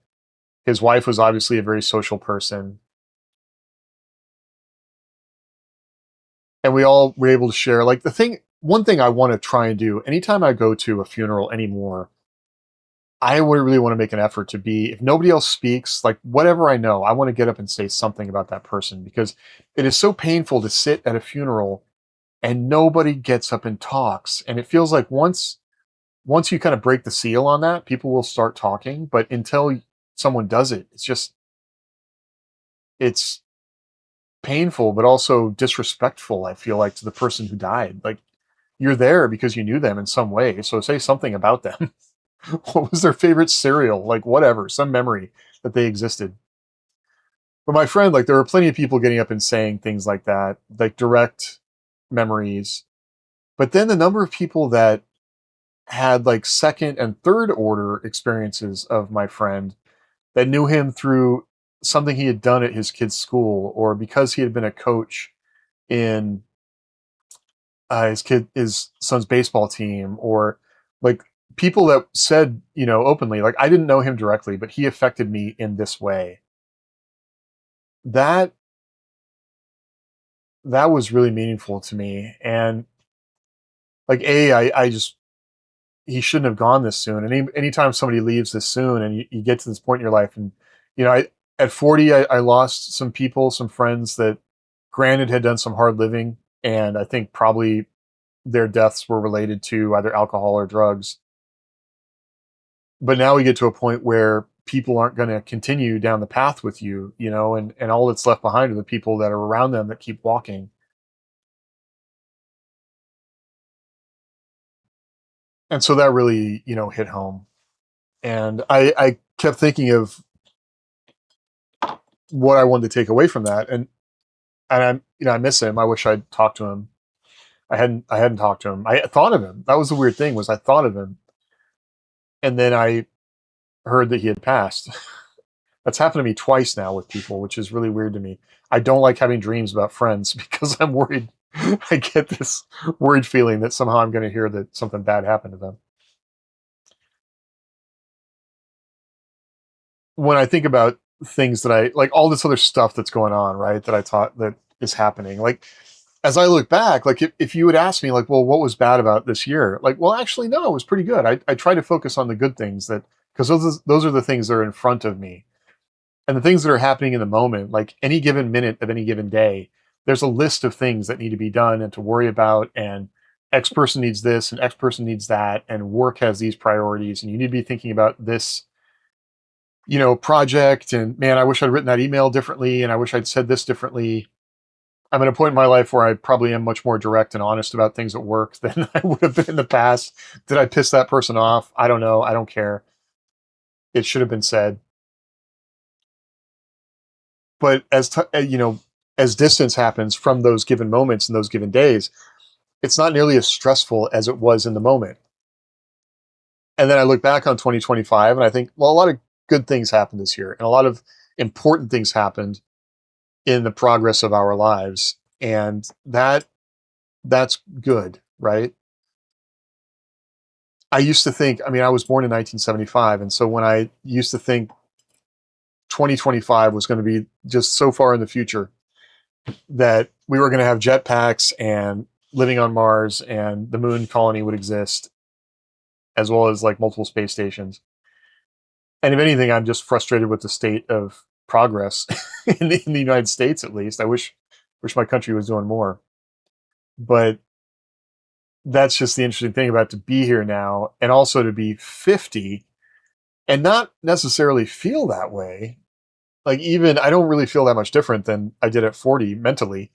His wife was obviously a very social person. And we all were able to share. Like, one thing I want to try and do anytime I go to a funeral anymore, I would really want to make an effort to be, if nobody else speaks, like whatever I know, I want to get up and say something about that person, because it is so painful to sit at a funeral and nobody gets up and talks. And it feels like once you kind of break the seal on that, people will start talking. But until someone does it, it's painful, but also disrespectful, I feel like, to the person who died. Like, you're there because you knew them in some way. So say something about them. What was their favorite cereal? Like, whatever, some memory that they existed. But my friend, like, there were plenty of people getting up and saying things like that, like direct memories. But then the number of people that had like second and third order experiences of my friend that knew him through something he had done at his kid's school, or because he had been a coach in his son's baseball team, or like people that said, openly, like, I didn't know him directly, but he affected me in this way. That that was really meaningful to me. And like, I just he shouldn't have gone this soon. And anytime somebody leaves this soon, and you get to this point in your life, and I at 40, I lost some people, some friends that, granted, had done some hard living, and I think probably their deaths were related to either alcohol or drugs. But now we get to a point where people aren't going to continue down the path with you, and all that's left behind are the people that are around them that keep walking. And so that really, hit home. And I kept thinking of what I wanted to take away from that. And I miss him. I wish I'd talked to him. I hadn't talked to him. I thought of him. That was the weird thing, was I thought of him. And then I heard that he had passed. That's happened to me twice now with people, which is really weird to me. I don't like having dreams about friends because I'm worried. I get this worried feeling that somehow I'm going to hear that something bad happened to them. When I think about things that I like, all this other stuff that's going on, right? That I thought that is happening. Like, as I look back, like, if you would ask me, like, well, what was bad about this year? Like, well, actually, no, it was pretty good. I try to focus on the good things, because those are the things that are in front of me, and the things that are happening in the moment, like any given minute of any given day. There's a list of things that need to be done and to worry about, and X person needs this and X person needs that, and work has these priorities, and you need to be thinking about this, project. And man, I wish I'd written that email differently, and I wish I'd said this differently. I'm at a point in my life where I probably am much more direct and honest about things at work than I would have been in the past. Did I piss that person off? I don't know. I don't care. It should have been said. But as distance happens from those given moments and those given days, it's not nearly as stressful as it was in the moment. And then I look back on 2025 and I think, well, a lot of good things happened this year, and a lot of important things happened in the progress of our lives. And that's good, right? I used to think, I mean, I was born in 1975. And so when I used to think 2025 was going to be just so far in the future, that we were going to have jetpacks and living on Mars, and the moon colony would exist, as well as like multiple space stations. And if anything, I'm just frustrated with the state of progress in the United States, at least. I wish my country was doing more. But that's just the interesting thing about, to be here now, and also to be 50 and not necessarily feel that way. Like, even I don't really feel that much different than I did at 40 mentally.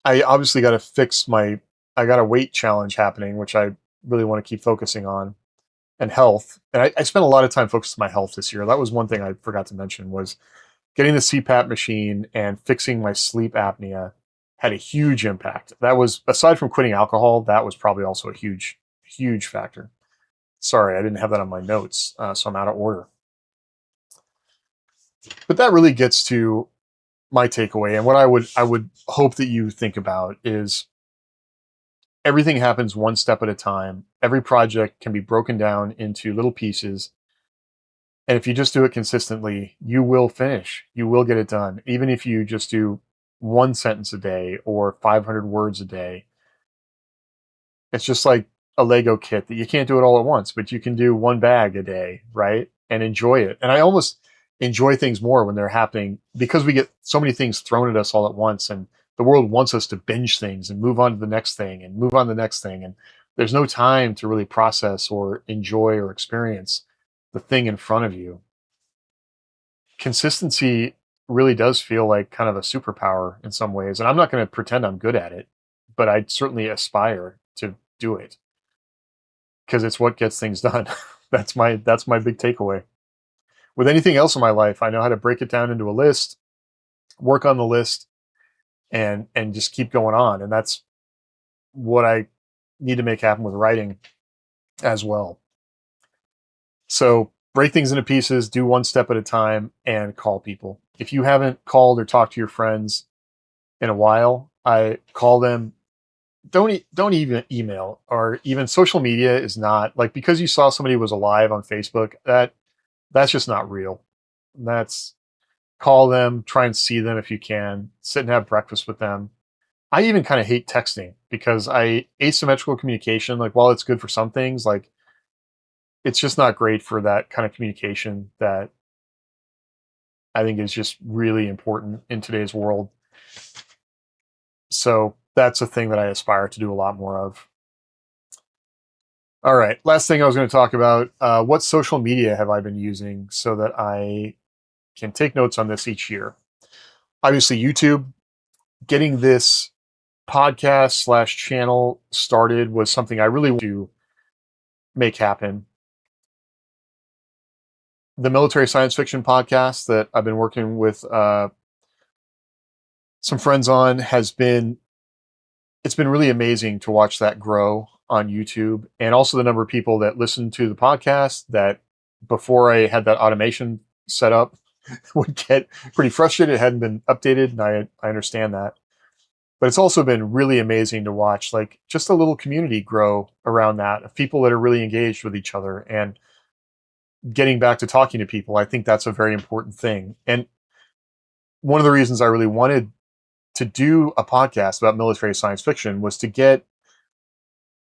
I obviously got to I got a weight challenge happening, which I really want to keep focusing on. and health. And I spent a lot of time focused on my health this year. That was one thing I forgot to mention was getting the CPAP machine and fixing my sleep apnea had a huge impact. That was, aside from quitting alcohol, that was probably also a huge factor. Sorry, I didn't have that on my notes, so I'm out of order. But that really gets to my takeaway, and what I would hope that you think about is everything happens one step at a time. Every project can be broken down into little pieces, and if you just do it consistently, you will finish. You will get it done, even if you just do one sentence a day or 500 words a day. It's just like a Lego kit that you can't do it all at once, but you can do one bag a day, right? And enjoy it. And I almost enjoy things more when they're happening because we get so many things thrown at us all at once. And the world wants us to binge things and move on to the next thing and move on to the next thing. And there's no time to really process or enjoy or experience the thing in front of you. Consistency really does feel like kind of a superpower in some ways. And I'm not going to pretend I'm good at it, but I certainly aspire to do it because it's what gets things done. That's my big takeaway. With anything else in my life, I know how to break it down into a list, work on the list, and just keep going on. And that's what I need to make happen with writing as well. So break things into pieces, do one step at a time, and call people. If you haven't called or talked to your friends in a while, I call them. Don't even email, or even social media is not like, because you saw somebody was alive on Facebook, that's just not real. That's, call them, try and see them if you can, sit and have breakfast with them. I even kind of hate texting because I asymmetrical communication, like while it's good for some things, like it's just not great for that kind of communication that I think is just really important in today's world. So that's a thing that I aspire to do a lot more of. All right, last thing I was going to talk about, what social media have I been using so that I can take notes on this each year? Obviously, YouTube. Getting this podcast slash channel started was something I really want to make happen. The military science fiction podcast that I've been working with some friends on it's been really amazing to watch that grow on YouTube, and also the number of people that listen to the podcast that before I had that automation set up would get pretty frustrated. It hadn't been updated, and I understand that. But it's also been really amazing to watch, like, just a little community grow around that of people that are really engaged with each other and getting back to talking to people. I think that's a very important thing. And one of the reasons I really wanted to do a podcast about military science fiction was to get,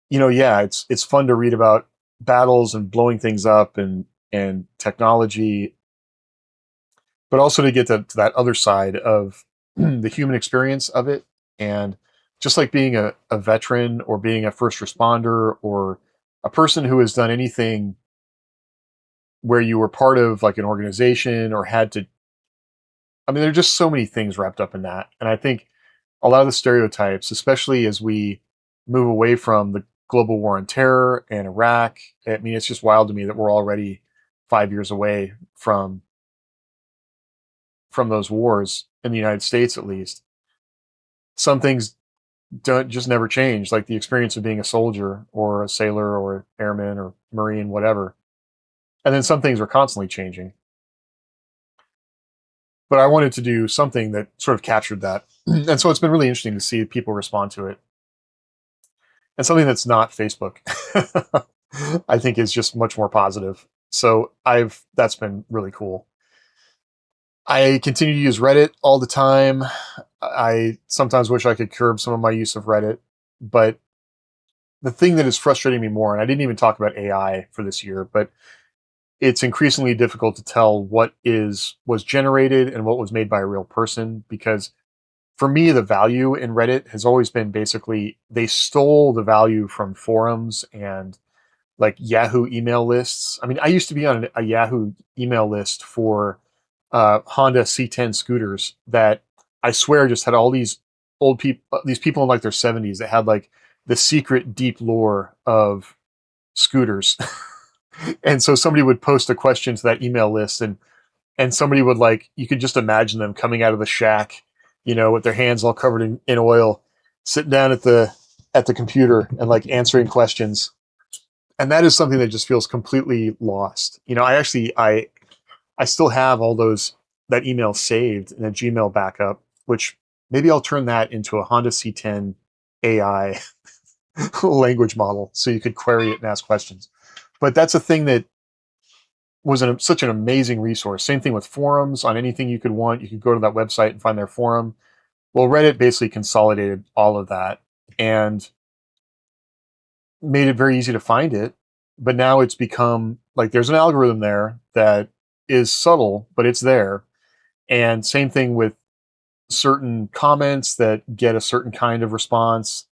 yeah, it's fun to read about battles and blowing things up and technology, but also to get to that other side of the human experience of it. And just like being a veteran or being a first responder or a person who has done anything where you were part of like an organization or had to, I mean, there are just so many things wrapped up in that. And I think a lot of the stereotypes, especially as we move away from the global war on terror and Iraq, I mean, it's just wild to me that we're already 5 years away from those wars in the United States, at least. Some things don't just never change, like the experience of being a soldier or a sailor or airman or marine, whatever. And then some things are constantly changing. But I wanted to do something that sort of captured that. And so it's been really interesting to see people respond to it. And something that's not Facebook, I think is just much more positive. So that's been really cool. I continue to use Reddit all the time. I sometimes wish I could curb some of my use of Reddit, but the thing that is frustrating me more, and I didn't even talk about AI for this year, but it's increasingly difficult to tell what was generated and what was made by a real person, because for me the value in Reddit has always been basically they stole the value from forums and like Yahoo email lists. I mean, I used to be on a Yahoo email list for Honda C10 scooters that I swear just had all these old people, these people in like their 70s that had like the secret deep lore of scooters. And so somebody would post a question to that email list, and somebody would, like, you could just imagine them coming out of the shack, with their hands all covered in oil, sitting down at the computer and like answering questions. And that is something that just feels completely lost. I still have all those that email saved in a Gmail backup, which maybe I'll turn that into a Honda C10 AI language model so you could query it and ask questions. But that's a thing that was such an amazing resource. Same thing with forums on anything you could want. You could go to that website and find their forum. Well, Reddit basically consolidated all of that and made it very easy to find it. But now it's become like there's an algorithm there that is subtle, but it's there. And same thing with certain comments that get a certain kind of response.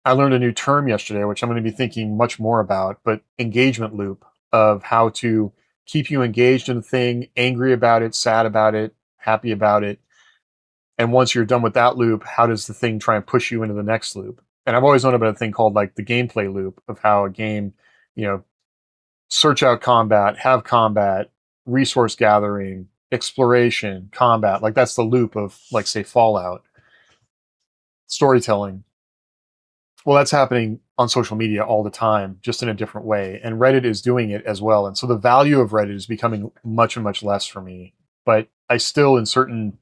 I learned a new term yesterday, which I'm going to be thinking much more about, but engagement loop, of how to keep you engaged in the thing, angry about it, sad about it, happy about it. And once you're done with that loop, how does the thing try and push you into the next loop? And I've always known about a thing called like the gameplay loop, of how a game, you know, search out combat, have combat, resource gathering, exploration, combat. Like that's the loop of, like, say, Fallout, storytelling. Well, that's happening on social media all the time, just in a different way. And Reddit is doing it as well. And so the value of Reddit is becoming much and much less for me. But I still, in certain,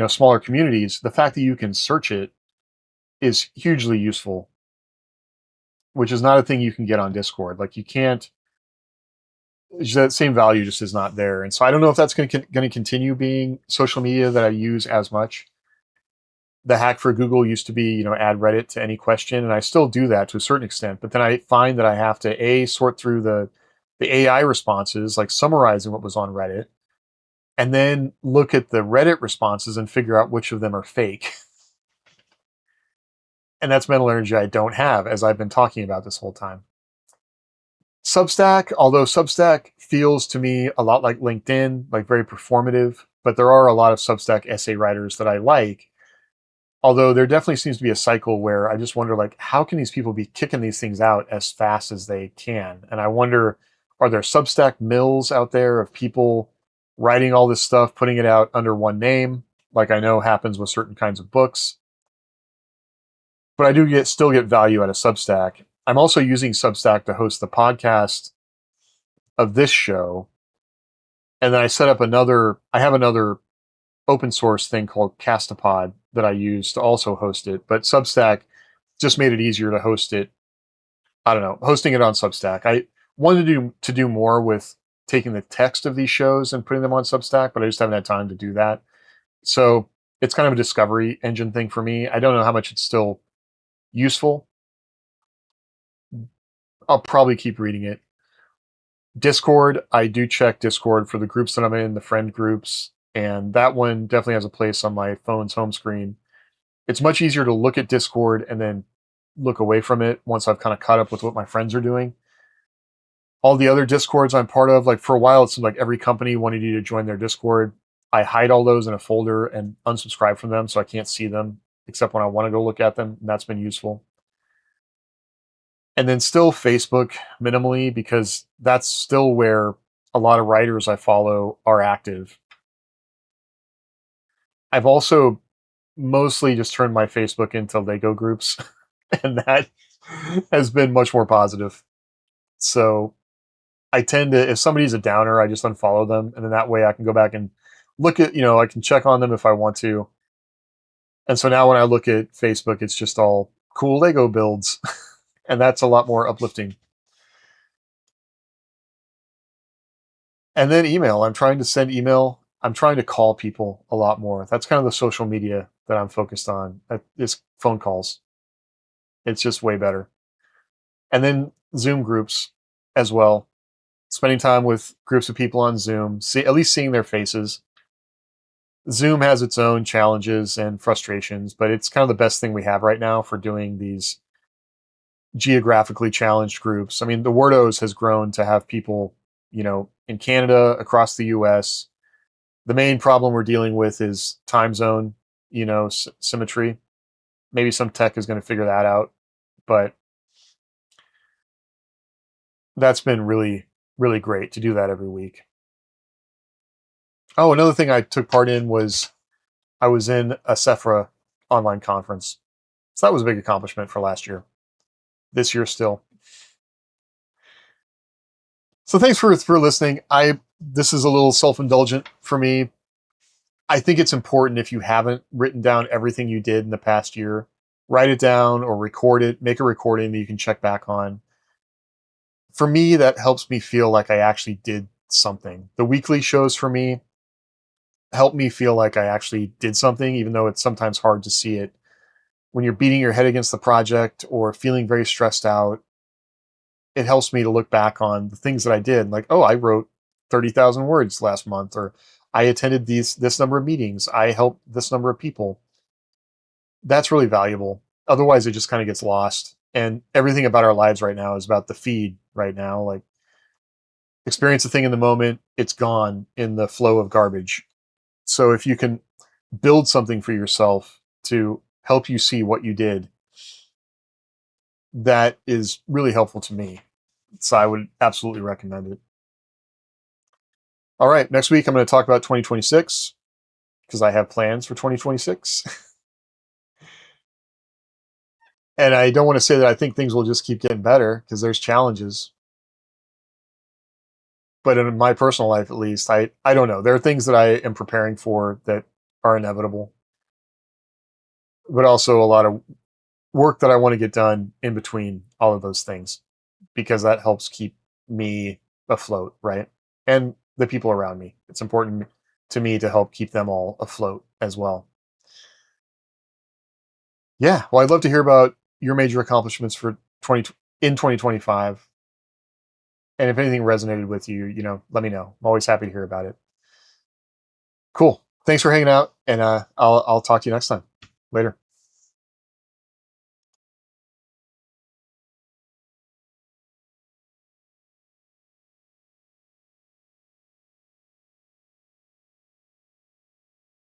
smaller communities, the fact that you can search it is hugely useful, which is not a thing you can get on Discord. Like, you can't, that same value just is not there. And so I don't know if that's going to continue being social media that I use as much. The hack for Google used to be, add Reddit to any question, and I still do that to a certain extent. But then I find that I have to sort through the AI responses, like summarizing what was on Reddit, and then look at the Reddit responses and figure out which of them are fake. And that's mental energy I don't have, as I've been talking about this whole time. Substack, although Substack feels to me a lot like LinkedIn, like very performative, but there are a lot of Substack essay writers that I like. Although there definitely seems to be a cycle where I just wonder, like, how can these people be kicking these things out as fast as they can? And I wonder, are there Substack mills out there of people writing all this stuff, putting it out under one name, like I know happens with certain kinds of books? But I do still get value out of Substack. I'm also using Substack to host the podcast of this show. And then I have another open source thing called Castopod that I use to also host it. But Substack just made it easier to host it. I don't know, hosting it on Substack. I wanted to do more with taking the text of these shows and putting them on Substack, but I just haven't had time to do that. So it's kind of a discovery engine thing for me. I don't know how much it's still useful. I'll probably keep reading it. Discord, I do check Discord for the groups that I'm in, the friend groups, and that one definitely has a place on my phone's home screen. It's much easier to look at Discord and then look away from it once I've kind of caught up with what my friends are doing. All the other Discords I'm part of, like for a while, it seemed like every company wanted you to join their Discord. I hide all those in a folder and unsubscribe from them so I can't see them except when I want to go look at them. And that's been useful. And then still Facebook minimally, because that's still where a lot of writers I follow are active. I've also mostly just turned my Facebook into Lego groups, and that has been much more positive. So I tend to, if somebody's a downer, I just unfollow them, and then that way I can go back and look at, I can check on them if I want to. And so now when I look at Facebook, it's just all cool Lego builds, and that's a lot more uplifting. And then email. I'm trying to send email. I'm trying to call people a lot more. That's kind of the social media that I'm focused on. Is phone calls. It's just way better. And then Zoom groups as well. Spending time with groups of people on Zoom, at least seeing their faces. Zoom has its own challenges and frustrations, but it's kind of the best thing we have right now for doing these geographically challenged groups. I mean, the Wordos has grown to have people, in Canada, across the US. The main problem we're dealing with is time zone, symmetry. Maybe some tech is going to figure that out, but that's been really, really great to do that every week. Oh, another thing I took part in was I was in a Sephora online conference. So that was a big accomplishment for last year. This year still. So thanks for listening. This is a little self-indulgent for me. I think it's important, if you haven't written down everything you did in the past year, write it down or record it, make a recording that you can check back on. For me, that helps me feel like I actually did something. The weekly shows for me help me feel like I actually did something, even though it's sometimes hard to see it. When you're beating your head against the project or feeling very stressed out, it helps me to look back on the things that I did. Like, oh, I wrote 30,000 words last month, or I attended this number of meetings. I helped this number of people. That's really valuable. Otherwise, it just kind of gets lost. And everything about our lives right now is about the feed right now. Like, experience a thing in the moment, it's gone in the flow of garbage. So if you can build something for yourself to help you see what you did, that is really helpful to me. So I would absolutely recommend it. All right, next week I'm going to talk about 2026 because I have plans for 2026. And I don't want to say that I think things will just keep getting better, because there's challenges. But in my personal life, at least, I don't know. There are things that I am preparing for that are inevitable, but also a lot of work that I want to get done in between all of those things, because that helps keep me afloat, right? And the people around me. It's important to me to help keep them all afloat as well. Yeah, well, I'd love to hear about your major accomplishments for 20 in 2025. And if anything resonated with you, let me know. I'm always happy to hear about it. Cool. Thanks for hanging out, and I'll talk to you next time. Later.